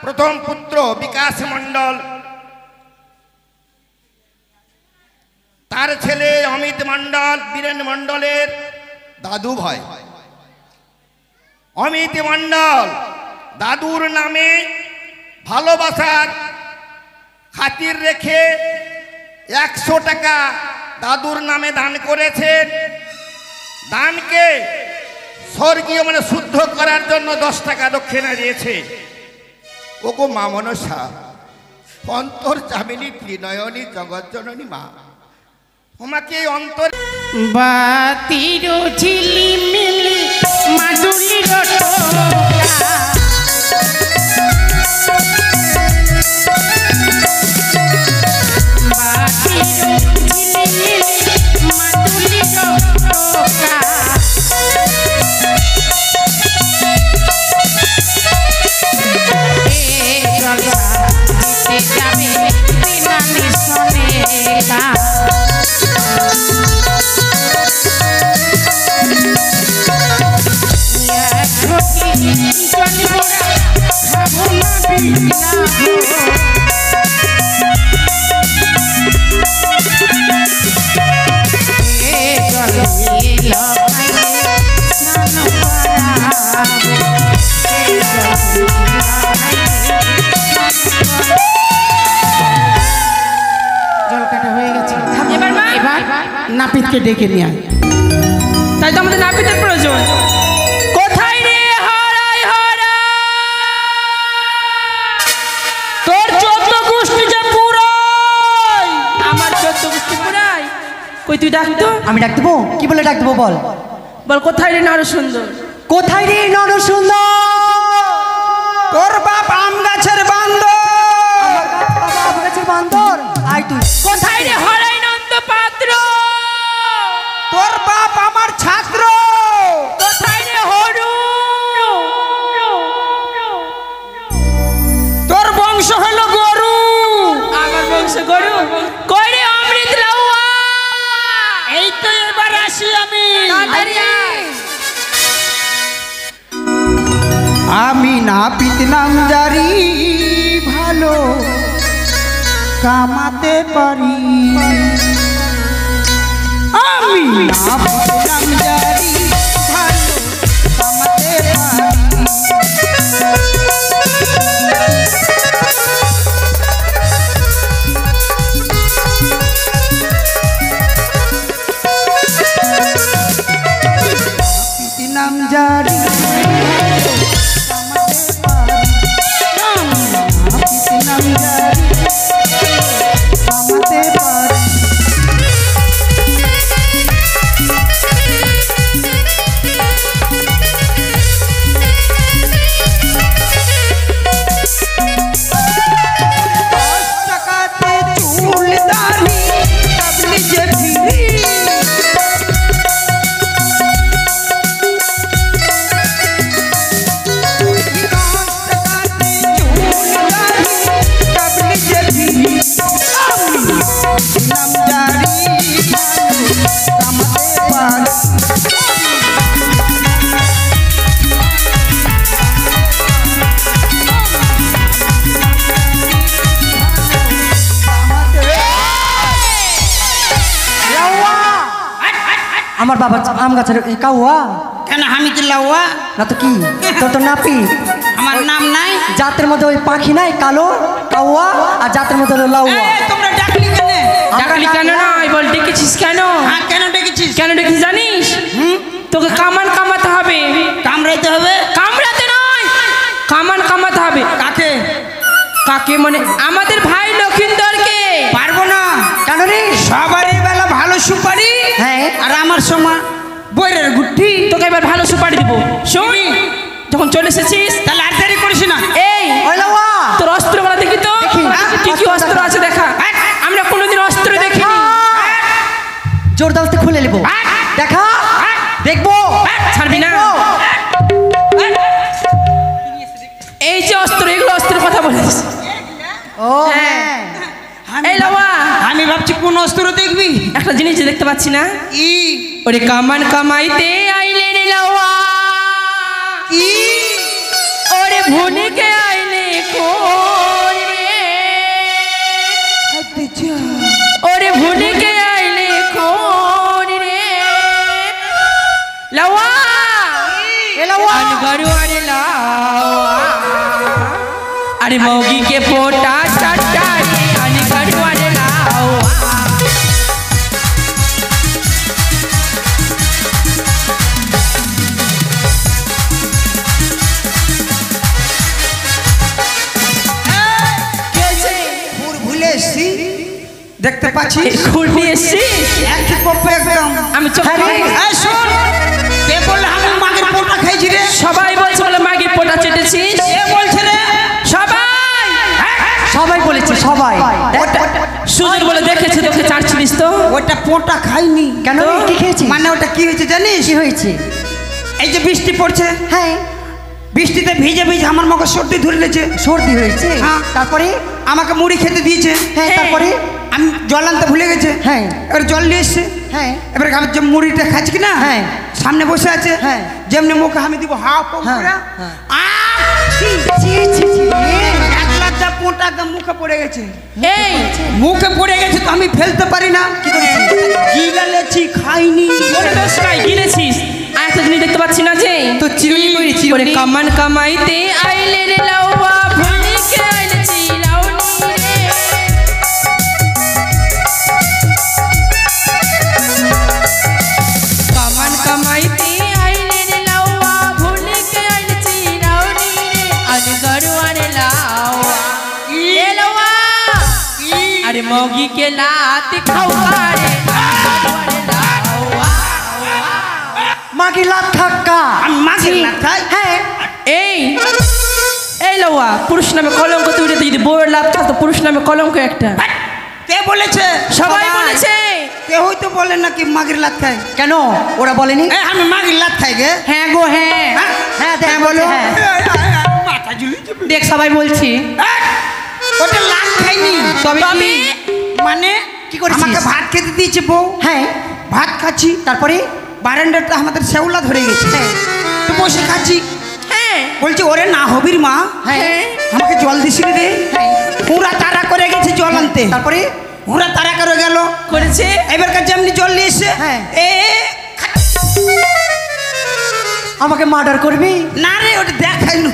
প্রথম পুত্র বিকাশ মণ্ডল, তার ছেলে অমিত মণ্ডল বীরেন মণ্ডলের দাদু ভাই। অমিত মণ্ডল দাদুর নামে ভালোবাসার খাতির রেখে 100 টাকা দাদুর নামে দান করেছেন। দানকে স্বর্গীয় মানে শুদ্ধ করার জন্য 10 টাকা দক্ষিণা দিয়েছে। ওগো মা মনসা, অন্তর জামিনী ত্রিনয়নী জগজ্জননী মা, তোমাকে এই অন্তর বাতির ঝিলিমিলি মাদুলির টোকা, বাতির ঝিলিমিলি মাদুলির টোকা, যাবে বিনা নিশনেকা, খাবো না বিনা জল কাটা হয়ে গেছে। এবার নাপিতকে ডেকে নিয়ে আয়। তাই তো আমাদের নাপিতের প্রয়োজন। কোথায় রে হরাই হরা, তোর 14 গোষ্ঠী যে পুরাই, আমার 14 গোষ্ঠী পুরাই। কই তুই ডাক তো। আমি ডাক দেবো? কি বলে ডাক দেবো বল? বল কোথায় রে নর সুন্দর, কোথায় রে নর সুন্দর? তোর বাপ আম গাছের বান্দর, আম গাছের বান্দর। আয় তুই। কোথায় রে হরাই নন্দ পাত্র, তোর বাপ আমার ছাত্র, কোথায় রে হরু, তোর বংশ হলো গরু, আমার বংশ গরু। কই রে অমৃত লাউয়া, এই তো এবার আসি আমি। তাড়াতাড়ি আয়। আমি নাপিত নাম জারি, ভালো কামাতে পারি। আমি নাপিত নাম জারি, ভালো কামাতে পারি। নাপিত নাম জারি, নাম জারি কামাতে পারি। টাকাতে চুল দাড়ি কাবলি যে ফিরি, নাম জারি কামাতে পারি। আমার বাবা আম গাছের কাউয়া কেন আমি কি লাউয়া? না তো কি, তোর তো নাপিত। আমার নাম নাই? জাতের মধ্যে ওই পাখি নাই কালো কাউয়া, আর জাতের মধ্যে হলো লাউয়া। তোমরা ডাকলি কেন? ডাকলি কেন নয়, বল ডেকেছিস কেন? হ্যাঁ কেন ডেকেছিস? কেন ডেকেছিস জানিস? তোকে কামান কামাতে হবে। কামড়াইতে হবে? কামড়াতে নয়, কামান কামাতে হবে। কাকে? কাকে মানে আমাদের ভাই লক্ষিন্দরকে। পারবো না। কেন রে? সবারই বেলা ভালো সুপারি, হ্যাঁ। আর আমার সময় বইরের গুঠি। তোকে এবার ভালো সুপারি দিব। শোন, যখন চলে এসেছিস তাহলে আর দেরি করিস না। এই ওই লাউয়া তোর অস্ত্রগুলো দেখি তো, দেখি। কি কি অস্ত্র আছে দেখা। আমরা কোনোদিন অস্ত্র দেখিনি। জোর দাস্তে খুলে নেবো। দেখা দেখবো। ছাড়বি না। এই যে অস্ত্র, এগুলো অস্ত্রের কথা বলিস। ও হ্যাঁ। এই লাউয়া, আমি ভাবছি কোন অস্ত্র দেখবি। একটা জিনিস যে দেখতে পাচ্ছি না, ই ওরে কামান কামাইতে আইলে রে লাউয়া, ই ওরে ভুনিকে আইলে কোন রে, ওরে ভুনিকে আইলে কোন রে লাউয়া। এ লাউয়া गरुआर लावा अरे मौगी के पोटा चटारी अरे गरुआर लावा ভুলে এসছি দেখতে পাচ্ছি খুঁড়ি এসছি একই পপ্পে একদম আমি চোখ এই শোন কে বললে আমি মাগের পোটা খাইছি রে সবাই বলছে বলে মাগির পোটা চেটেছিস কে বলছে রে সবাই সবাই বলেছে সবাই সুজন বলে দেখেছে তোকে চাটছিলিস তো ওটা পোটা খাইনি কেন কি খেয়েছিস মানে ওটা কি হয়েছে জানিস কি হয়েছে এই যে বৃষ্টি পড়ছে হ্যাঁ বৃষ্টিতে ভিজে ভিজে আমার মুখে সর্দি ধরে লেছে সর্দি হয়েছে হ্যাঁ। তারপরে আমাকে মুড়ি খেতে দিয়েছে হ্যাঁ তারপরে আমি জল আনতে ভুলে গেছে হ্যাঁ। এবার জল নিয়ে এসছে হ্যাঁ এবার আমি যে মুড়িটা খাচ্ছি কি না হ্যাঁ। সামনে বসে আছে হ্যাঁ। যেমনি মুখে আমি দিব হাও পম হ্যাঁ, করে হ্যাঁ। ছি, ছি ছি ছি এক লাখটা পোঁটা একদম মুখে পড়ে গেছে এই মুখে পড়ে গেছে তো আমি ফেলতে পারি না কি করেছি গিলা লেছি খাইনি মনে দোষ নাই গিলেছিস আর একটা জিনিস দেখতে পাচ্ছি না যে তো চিরুনি করি ওরে চিরুনি কামান কামাইতে আইলে রে লাউবা ভুলিকে আইলে চিরাউনি রে কামান কামাইতে আইলে রে লাউবা ভুলিকে আইলে চিরাউনি রে আজ গরুয়ারে লাউবা এ লাউবা আরে মৌগি के लात खाऊ पारे गरुয়ারে লাউবা মাগি লাত ধাক্কা আমি মাগের লাত খাই হ্যাঁ এই এই লওয়া পুরুষ নামে কলঙ্ক তুই রে যদি বউয়ের লাভ থাকতো পুরুষ নামে কলঙ্ক একটা কে বলেছে সবাই বলেছে কে হয়তো বলে নাকি মাগের লাত খাই কেন ওরা বলেনি এ আমি মাগের লাত খাই গে হ্যাঁ গো হ্যাঁ হ্যাঁ দেখ বলো হ্যাঁ। মাথা ঝুলি যাবে দেখ সবাই বলছি ওটা লাত খাইনি তবে তবে মানে কি করেছিস? আমাকে ভাত খেতে দিয়েছে বউ হ্যাঁ ভাত খাচ্ছি তারপরে বারান্দাটা আমাদের শেওলা ধরে গেছে হ্যাঁ। তো বসে খাচ্ছি হ্যাঁ বলছি ওরে না হবির মা হ্যাঁ আমাকে জল দিছিলি রে পুরা তারা করে গেছে জল আনতে তারপরে পুরা তারা করে গেল করেছে এবার কাছে এমনি জল নিয়ে এসে হ্যাঁ। এ আমাকে মার্ডার করবি না রে ওটা দেখাইনু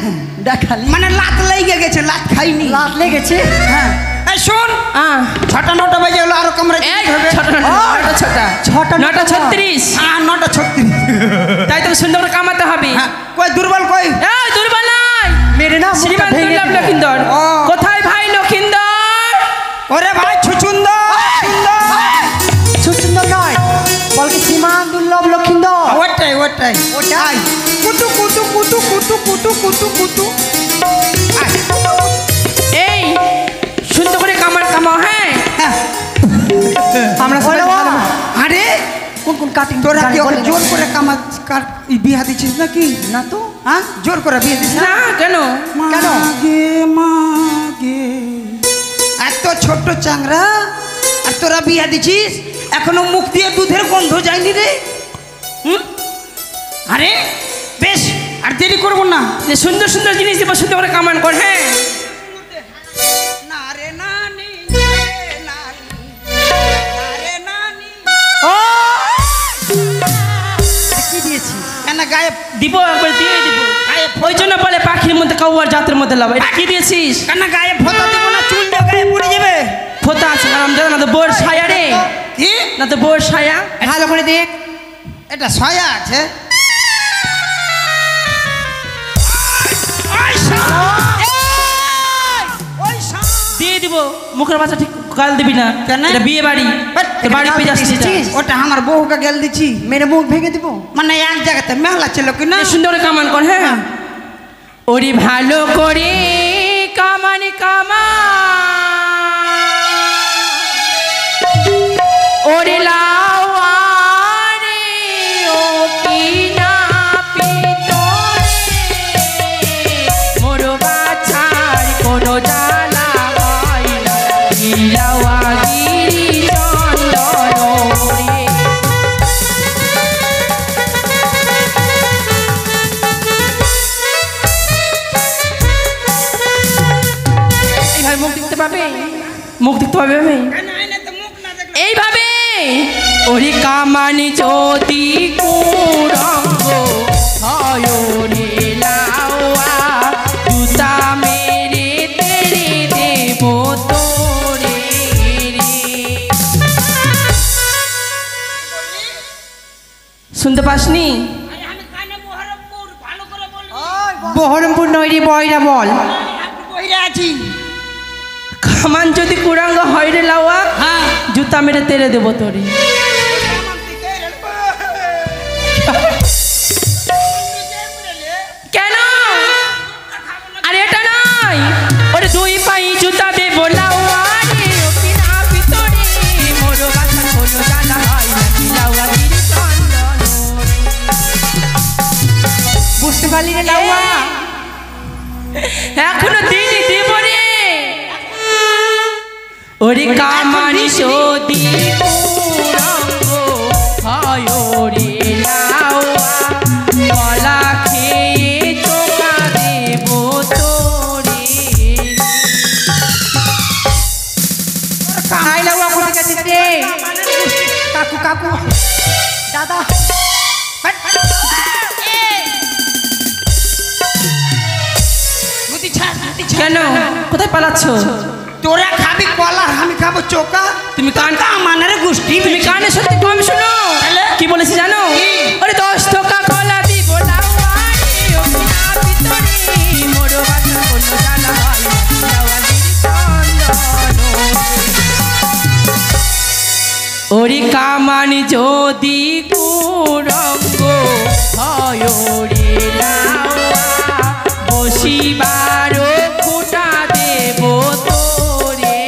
দেখালি মানে লাত লেগে গেছে লাত খাইনি লাত লেগেছে হ্যাঁ এই শোন আহ 6টা 9টা বাজে হলো আরো কামরা এই হবে ছটা ছটা ছটা 9:36 9টা 36 তাই তো সুন্দর করে কামাতে হবে হ্যাঁ কই দুর্বল কই এই দুর্বল নাই মেরে না মুখটা শ্রীমান ভেঙে দুর্লভ দিল। লক্ষিন্দর ও। কোথায় ভাই লক্ষিন্দর ওরে ভাই ছুচুন্দর সুন্দর নয় বলকে শ্রীমান দুর্লভ লক্ষিন্দর ওটাই ওটাই ওটাই। কুতু কুতু কুতু কুতু কুতু কুতু কুতু আয়। এই সুন্দর করে কামাও হ্যাঁ হ্যাঁ। আমরা সবাই বলো, ভালো। আরে কোন কোন কাটিং তোরা কি ওকে জোর করে বিয়া দিচ্ছিস নাকি না তো হ্যাঁ জোর করে বিয়ে দিচ্ছিস না কেন কেন? মাগে মাগে এত ছোট্ট চাংরা আর তোরা বিয়া দিছিস এখনো মুখ দিয়ে দুধের গন্ধ যায়নি রে হুম আরে বেশ আর দেরি করবো না যে সুন্দর সুন্দর জিনিস দিব সুন্দর করে কামান কর হ্যাঁ না রে নানি না রে নানি না রে নানি কি দিয়েছি কেন গায়ে দিব একবার দিয়ে দিব ওই জন্য বলে পাখির মধ্যে কাউয়ার জাতের মধ্যে লাভ এটা কি দিয়েছিস কেন গায়ে ফোঁতা দিব না চুল দিয়ে গায়ে পড়ে যাবে ফোতা আছে আরাম জানা না তো বোর ছায়া রে কি না তো বোর ছায়া ভালো করে দেখ এটা ছয়া আছে দিয়ে দিব মুখের বাচ্চা ঠিক গাল দিবি না কেন? এটা বিয়ে বাড়ি তোর বাড়ি পেয়ে যাচ্ছিস দিয়েছিস? ওটা আমার বউকে গেল দিচ্ছি মেরে মুখ ভেঙে দিব মানে এক জায়গাতে মেলা ছিল কি না সুন্দর করে কামান কর হ্যাঁ ওরে ভালো করে কামানি কামা ওরে লাওয়ারে ও কিনা পিতরে মোর বাছার কোনো জ্বালা হয় না গিলাওয়া গিরি চন্দন রে এইভাবে মুখ দেখতে পাবে মুখ দেখতে পাবে আমি এইভাবে ওরে কামানি জ্যোতি কুরঙ্গ হয় রে লাউয়া জুতা মেরে তেরে দেব তোরে রে। শুনতে পাসনি? বহরমপুর নইরি বয়রা বল। কামান যদি কুরাঙ্গ হয় রে লাউয়া জুতা মেরে তেরে দেব তোরে। কেন? আরে এটা নয়, ওরে দুই পাই জুতা দেব লাউয়া রে ও কিনা ভিতরে মোর বাসা কোনো জানা হয় না লাউয়া গিরি চন্দন। বুঝতে পারলি রে লাউয়া? এখনো দিনই দেব রে। ওরে কামানি সদি কুরঙ্গ হয় রে লাউয়া কলা খেয়ে চোখা দেব তোরে। আই লাউয়া কোথায় গেছিস রে? কাকু কাকু দাদা কেন কোথায় পালাচ্ছ? তোরা খাবি কলা, আমি খাবো চোকা। তুমি কান আমানের গোষ্ঠী তুমি কানে সত্যি কম শোনো। কি বলেছি জানো? ওরে 10 টাকা কলা দিব লাউয়া রে ও কিনা ভিতরে মোর বাসা কোনো জানা হয় না লাউয়া গিরি চন্দন। ওরে কামানি যদি কুরঙ্গ হয় রে লাউয়া বসিবার খুঁটা দেব তোরে।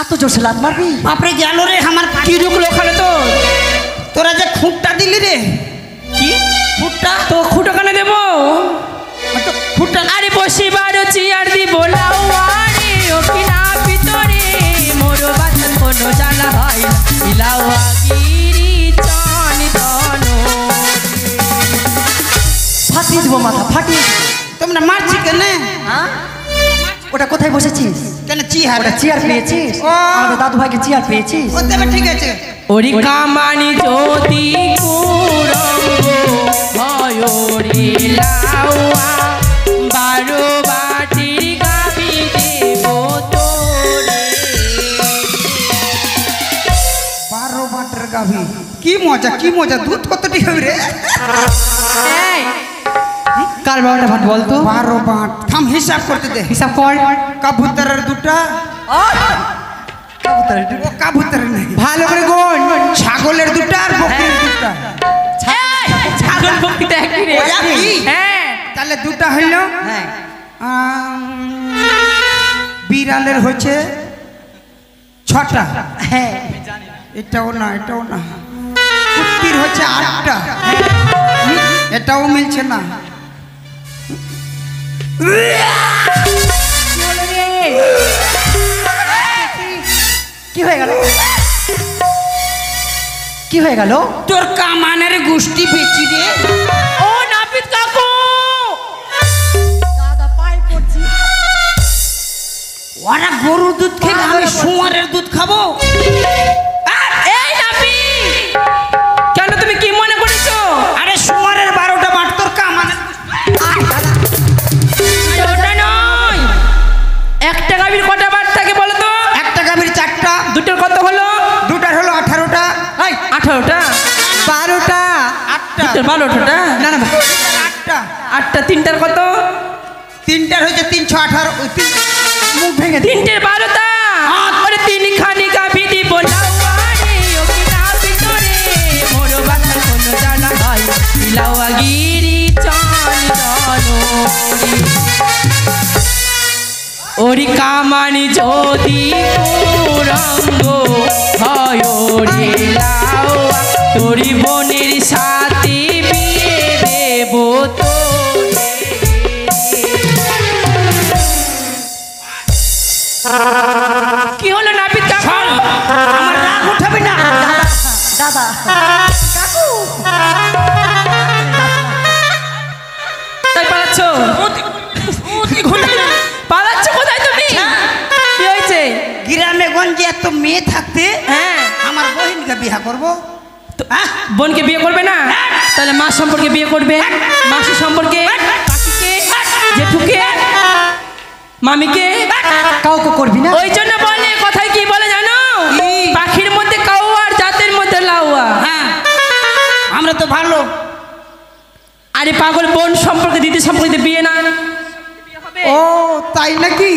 এত জোরসে লাত মারবি? বাপরে গেল রে আমার পা। কি ঢুকলো ওখানে তোর? তোরা যে খুঁটটা দিলি রে, কি খুঁটটা তো খুঁটো কানে দেবো? তো খুঁটটা আরে বসিবার চেয়ার দিব লাউয়া রে ও কিনা ভিতরে মোর বাসা কোনো জানা হয় না লাউয়া গিরি চন্দন। ফাটিয়ে দেবো মাথা, ফাটিয়ে দেবো। তোমরা মারছি কেন? হ্যাঁ? ওটা কোথায় বসেছিস? কেন চিহার? ওটা চেয়ার পেয়েছিস? ও। আমাদের দাদু ভাইকে চেয়ার পেয়েছিস? ও দেবে, ঠিক আছে। ওরে কামানি যদি কুরঙ্গ হয় রে লাউয়া 12 বাটির গাবি দেব তোরে। 12 বাটের গাভী, কি মজা কি মজা। দুধ কতটি হবে রে? এই, কার বাবাটা ভাট বলতো? 12 বাট। থাম হিসাব করতে দে। হিসাব কর। কাবুতরের দুটা, ও কাবুতরের নেই। ভালো করে গোন। ছাগলের দুটা আর বকরির দুটা। এই, ছাগল বকরিতে একই রে। ওই একই? হ্যাঁ, তাহলে দুটা হইল। হ্যাঁ। বিড়ালের হচ্ছে 6টা। হ্যাঁ। এটাও না, এটাও না। কুত্তির হচ্ছে 8টা। এটাও মিলছে না। কি হয়ে গেল? কি হয়ে গেল? তোর কামানের গোষ্ঠী বেচি রে। ও নাপিত কাকু, দাদা পায়ে পড়ছি। ওরা গরুর দুধ খেলে আমি শুয়ারের দুধ খাবো? এই নাপিত, কেন তুমি কি মনে করেছো? আরে শুয়ারের 12টা বাট তোর কামানের ওটা নয়, একটা গাভীর কটা বার থাকে বলো তো? একটা গাভীর 4টা, দুটোর কত হলো? দুটার হলো 18টা। 18টা। 12টা। 8টা, দুটোর 12টা। না না 8টা। 8টা, তিনটার কত? তিনটার হচ্ছে 3 6 18। মুখ ভেঙে দে। তিনটের 12টা। ওরে তিনখানি গাভী দিব লাউয়া রে ও কিনা ভিতরে মোর বাসা কোনো জানা হয় লাউয়া গিরি চন্দন। ওরি কামানি যদি কুরঙ্গ হয় রে লাউয়া তোরি বোনের সাথে বিয়ে দেব তোরে। কি হলো নাপিত কাকু? আমার রাগ উঠাবে না। দাদা কাকু তাই পালাচ্ছ? পালা এত মেয়ে থাকতে হ্যাঁ আমার বহিনকে বিয়া করবো? বোনকে বিয়ে করবে না? তাহলে মা সম্পর্কে বিয়ে করবে, মাসি সম্পর্কে, কাকিকে, জেঠুকে, মামিকে, কাউকে করবি না? ওই জন্য বলে কথায় কি বলে জানো? পাখির মধ্যে কাউয়া আর জাতের মধ্যে লাউয়া। হ্যাঁ আমরা তো ভালো। আরে পাগল, বোন সম্পর্কে দিদি সম্পর্কে বিয়ে না? ও তাই নাকি?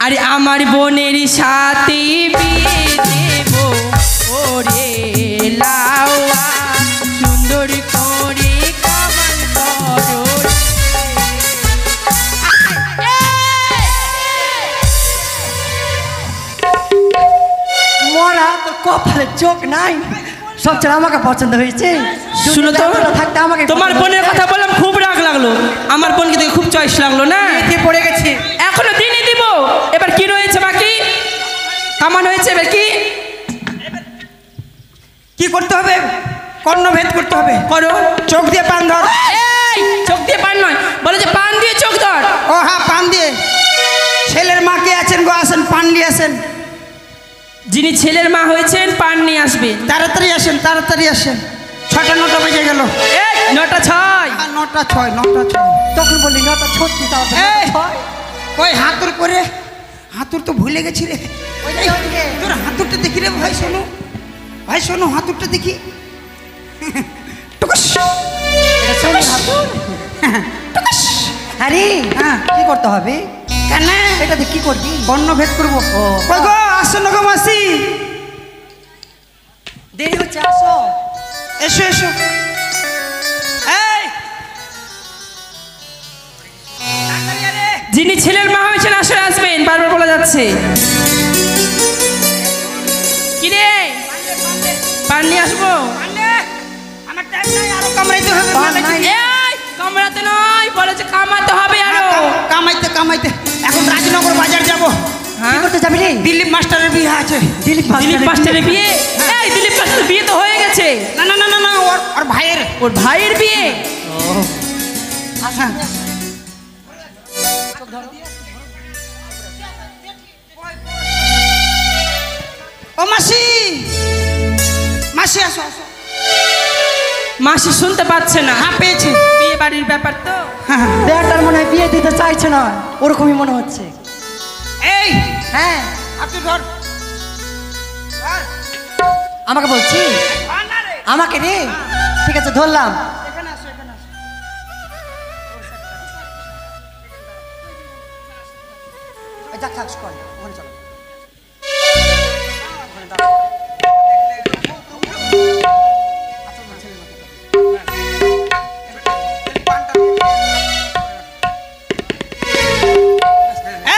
আরে আমার বোনেরই সাথে বিয়ে দেব ওরে লাউয়া, সুন্দর করে কামান করো। মরা তোর কপালে চোখ নাই, সব ছেলে আমাকে পছন্দ হয়েছে। শুনো তো, থাকতে আমাকে তোমার বোনের কথা বললাম, খুব রাগ লাগলো। আমার বোনকে দেখে খুব চয়েস লাগলো না? এতে পড়ে গেছে। এখনো দিনই দিব। এবার কি রয়েছে বাকি? কামান হয়েছে, এবার কি কি করতে হবে? কর্ণভেদ করতে হবে। করো। চোখ দিয়ে পান ধর। এই চোখ দিয়ে পান নয়, বলে যে পান দিয়ে চোখ ধর। ও হ্যাঁ, পান দিয়ে। ছেলের মা কে আছেন গো? আসেন, পান নিয়ে আসেন। যিনি ছেলের মা হয়েছেন পান নিয়ে আসবে। তাড়াতাড়ি আসেন, তাড়াতাড়ি আসেন। 6টা 9টা বেজে গেল। 9টা 6। 9টা 6, 9টা 6। তখন বললি নটা ছত্রিশ, এই, ওই হাতুর করে, হাতুর তো ভুলে গেছি রে। এই, তোর হাতুরটা দেখি রে ভাই, শোনো ভাই, শোনো হাতুরটা দেখি। টুকুস। আরে হ্যাঁ। কি করতে হবে? কেন এটাতে কি করবি? কর্ণভেদ করবো? ও। কই গো, আসো না গো মাসি। দেরি হচ্ছে, আসো। এসো এসো। এই, তাড়াতাড়ি আরে। যিনি ছেলের মা হয়েছেন আসলে আসবেন, বারবার বলা যাচ্ছে। কি রে, পান নিয়ে আসবো? আনে, আমার টাইম নাই, আরো কামড়াইতে হবে। পান নাই। এই কামড়াতে নয়, বলেছে কামাতে হবে আরো। কামাইতে কামাইতে এখন রাজনগর বাজার যাব। কি করতে যাবি রে? দিলীপ মাস্টারের বিয়ে আছে। দিলীপ দিলীপ মাস্টারের বিয়ে? এই দিলীপ মাস্টারের বিয়ে তো হয়ে গেছে। না না না না না, ওর ওর ভাইয়ের। ওর ভাইয়ের বিয়ে? আচ্ছা। ও মাসি, মাসি আসো আসো। মাসি শুনতে পাচ্ছে না। হ্যাঁ পেয়েছি। বিয়ে বাড়ির ব্যাপার তো। হ্যাঁ। দেয়াটার মনে হয় বিয়ে দিতে চাইছে না, ওরকমই মনে হচ্ছে। এই, হ্যাঁ, আপনি ধর। ধর। আমাকে বলছি? ধর না রে। আমাকে রে? ঠিক আছে, ধরলাম। এখানে আসো, এখানে আসো। যাক থাক, কর, ওখানে চলো।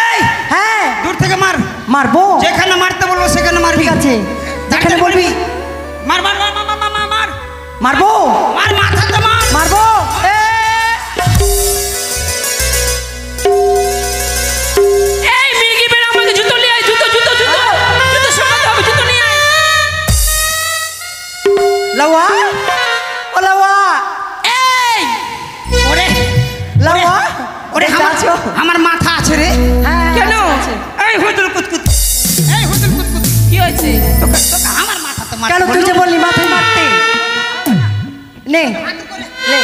এই, হ্যাঁ, দূর থেকে মার। মারবো? যেখানে মারতে বলবো সেখানে মারবি। ঠিক আছে, যেখানে বলবি। মার মার মার মার মার মার মার মার মারবো? মার, মাথাতে মার। মারবো? এই মির্গি বের, আমাকে জুতো নিয়ে আয়, জুতো জুতো জুতো জুতো সরাতে হবে, জুতো নিয়ে আয়। লাউয়া, ও লাউয়া, এই ওরে লাউয়া, ওরে, দেখতে আছো? আমার মাথা আছে রে। হ্যাঁ, কেন? আছে। এই হুদুল কুতকুত, এই হুদুল কুতকুত, কি হয়েছে? তোকে তোকে আমার মাথাতে মার। কেন তুই যে বললি মাথায় মারতে? নে, নে।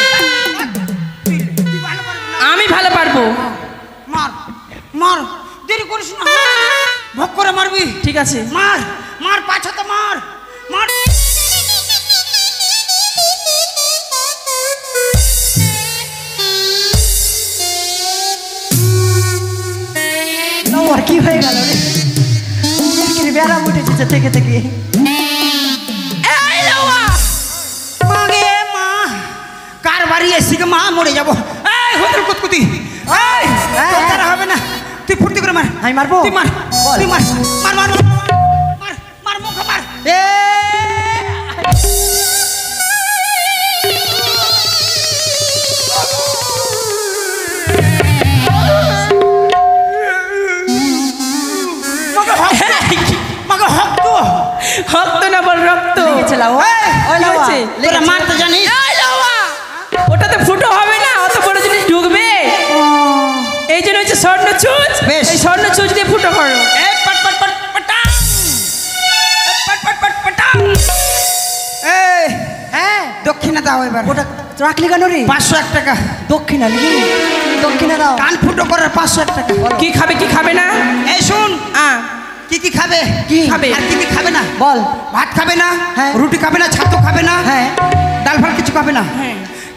আমি ভালো পারবো। মার মার, দেরি করিস না, ভোগ করে মারবি। ঠিক আছে। মার মার, পাছাতে মার মার। লাউয়ার কি হয়ে গেল রে? বেড়া উঠেছে থেকে থেকে। এই লাউয়া, মাগে মা, কার বাড়ি এসি গে মা, মরে যাবো। এই হুদুল কুতকুতি, এই তোর দ্বারা হবে না, তুই ফুর্তি করে মার। আমি মারবো? তুই মার, বল। তুই মার মার মার মার মার, মুখে মার। মাগে হক তো, রক্ত না বল, রক্ত। লেগেছে লাউয়া? ওই কি লাউয়া, হয়েছে? তোরা লেগেছে? মারতে জানিস? এই লাউয়া, ওটাতে ফুটো হবে না, অত বড় জিনিস ঢুকবে। এই জন্য হচ্ছে স্বর্ণ চুচ। বেশ। এই স্বর্ণ চুচ দিয়ে ফুটো করো। এই পট পট পট পটাং। রাখলি কেন রে? 501 টাকা দক্ষিণা নাকি? দক্ষিণা দাও। কান ফুটো করার 501 টাকা। কি খাবে কি খাবে না? এই শুন, কি কি খাবে? কি খাবে? আর কি কি খাবে না? বল। ভাত খাবে না, হ্যাঁ। রুটি খাবে না, ছাতু খাবে না, হ্যাঁ। ডাল ফাল কিছু খাবে না।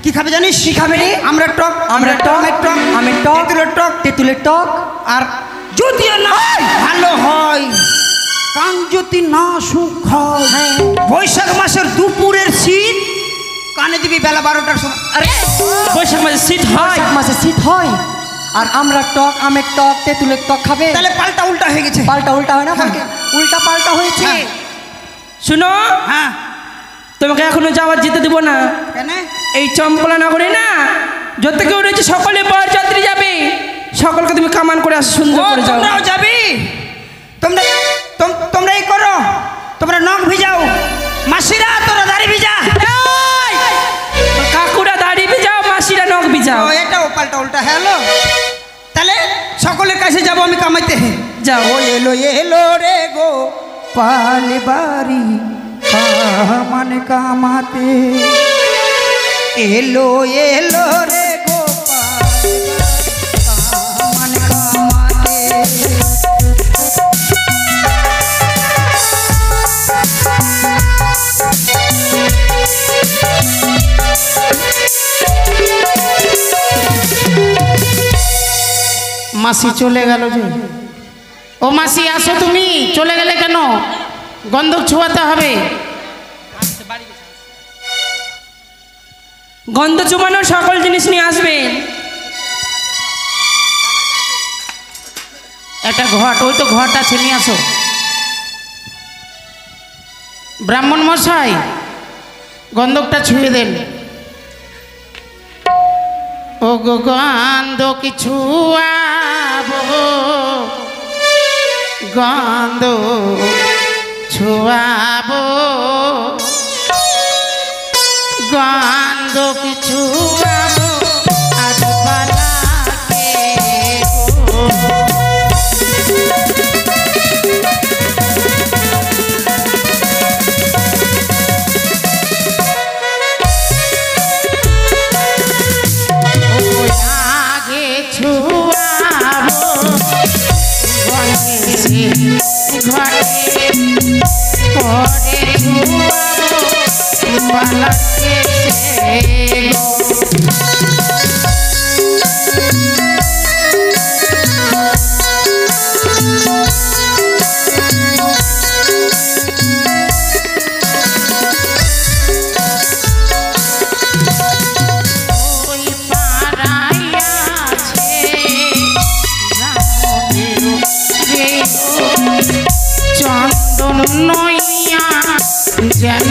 কি খাবে জানিস? কি খাবে রে? আমরা টক, আমড়ার টক, আমের টক, আমের টক, তেঁতুলের টক, তেঁতুলের টক। আর যদিও না ভালো হয়, কান যদি না সুখ হয়, হ্যাঁ। বৈশাখ মাসের দুপুরের শীত কানে দিবি বেলা 12টার সময়। আরে বৈশাখ মাসে শীত হয়। বৈশাখ মাসে শীত হয় আর আমরা টক, আমের টক, তেঁতুলের টক খাবে। তাহলে পাল্টা উল্টা হয়ে গেছে। পাল্টা উল্টা হয় না? উল্টা পাল্টা হয়েছে। হ্যাঁ। শুনো, হ্যাঁ, তোমাকে এখনো যাওয়ার যেতে দিব না। কেন? এই চম্পলা নগরে না যত কেউ রয়েছে সকলে বরযাত্রী যাবে, সকলকে তুমি কামান করে আসো, সুন্দর করে যাও। তোমরাও যাবি? তোমরা এই করো, তোমরা নখ ভিজাও, মাসিরা তোরা দাড়ি ভিজা। কাকুরা দাড়ি ভিজাও, মাসিরা নখ ভিজাও। ও, এটাও পাল্টা উল্টা। হ্যালো, তাহলে সকলের কাছে যাব আমি কামাইতে। যাও। ও এলো এলো রে গো পালে বাড়ি কামান কামাতে, এলো এলো রে গো কামান কামাতে। মাসি চলে গেল যে। ও মাসি আসো, তুমি চলে গেলে কেন? গন্ধক ছোঁয়াতে হবে। গন্ধ চুমানোর সকল জিনিস নিয়ে আসবেন। একটা ঘট, ওই তো ঘট আছে, নিয়ে আসো। ব্রাহ্মণ মশাই, গন্ধকটা ছুঁয়ে দেন। ও গো গন্ধক ছুঁয়াবো, গন্ধ ছুঁয়াবো, গন্ধক ছুঁয়াবো আজ পালাকে গো। আগে ছুঁয়াবো গণেশে ঘরে, পরে ছুঁয়াবো পালাকে গো। চন্দন নইয়া যেন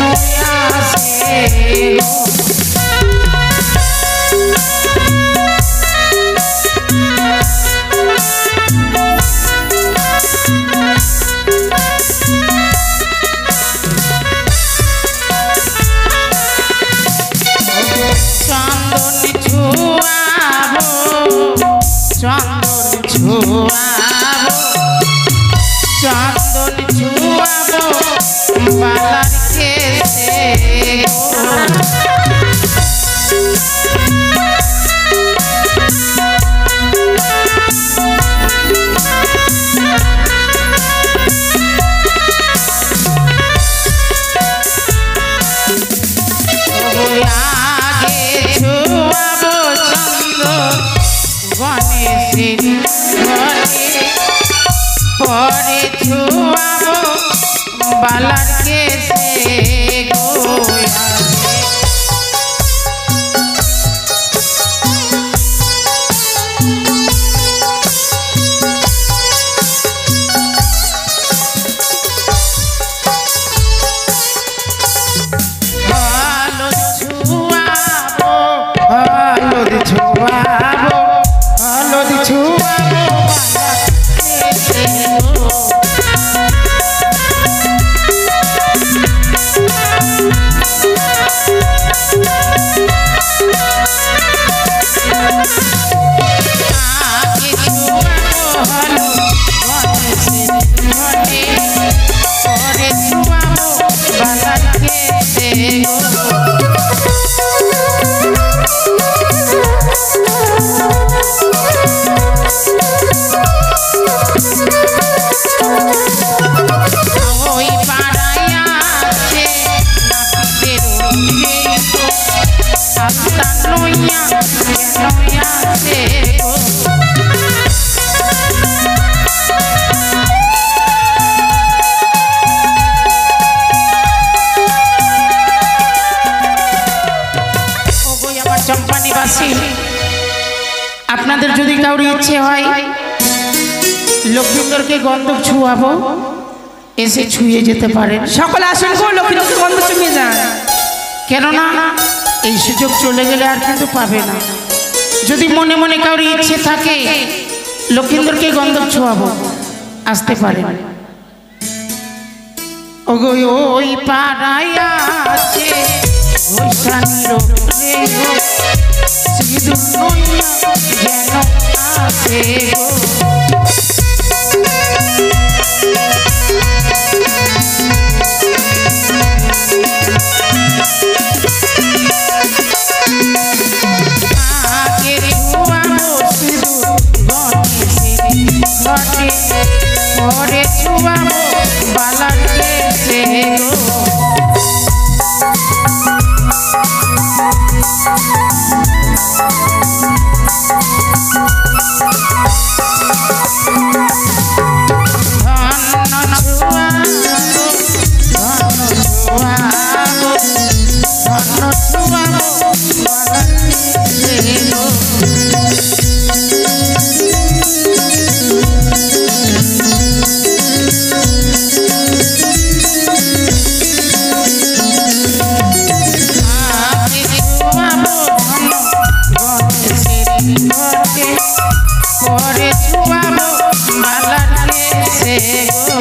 আসে গো। চন্দন ছুঁয়াবো, চন্দন ছুঁয়াবো, চন্দন ছুঁয়াবো বালার কেশে গো। আগে ছুঁয়াবো চন্দন গণেশের ঘরে, পরে ছুঁয়াবো বালার কেশে গো। হলুদ ছুঁয়াবো, হলুদ ছুঁয়াবো, হলুদ ছুঁয়াবো বালার কেশে গো। আছে গো। ওগো আমার চম্পানিবাসী, আপনাদের যদি কারোর ইচ্ছে হয় লক্ষ্মীন্দরকে গন্ধব ছুঁয়াবো, এসে ছুঁয়ে যেতে পারেন। সকলে আসুন গো, লক্ষ্মীন্দরকে গন্ধ চুমিয়ে যান। কেননা এই সুযোগ চলে গেলে আর কিন্তু পাবে না। যদি মনে মনে কারোর ইচ্ছে থাকে লক্ষ্মীন্দরকে গন্ধব ছোঁয়াবো, আসতে পারেন। ওগো ওই পাড়ায় আছে ঘোষানির রে গো, সিঁদুর নইয়া যেন আসে গো। আগের ছুঁয়াবো সিঁদুর গণেশের ঘটে, পরে ছুঁয়াবো বালার কেশে গো। পরে ছুঁয়াবো বালার কেশে গো।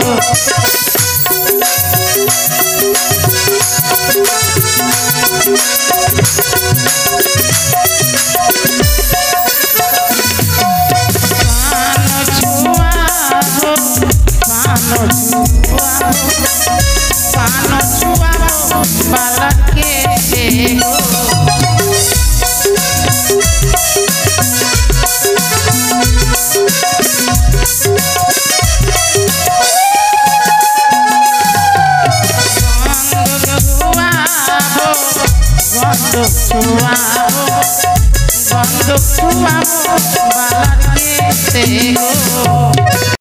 পান ছুঁয়াবো বালার কেশে গো। গন্ধব ছুঁয়াবো বালার কেশে গো।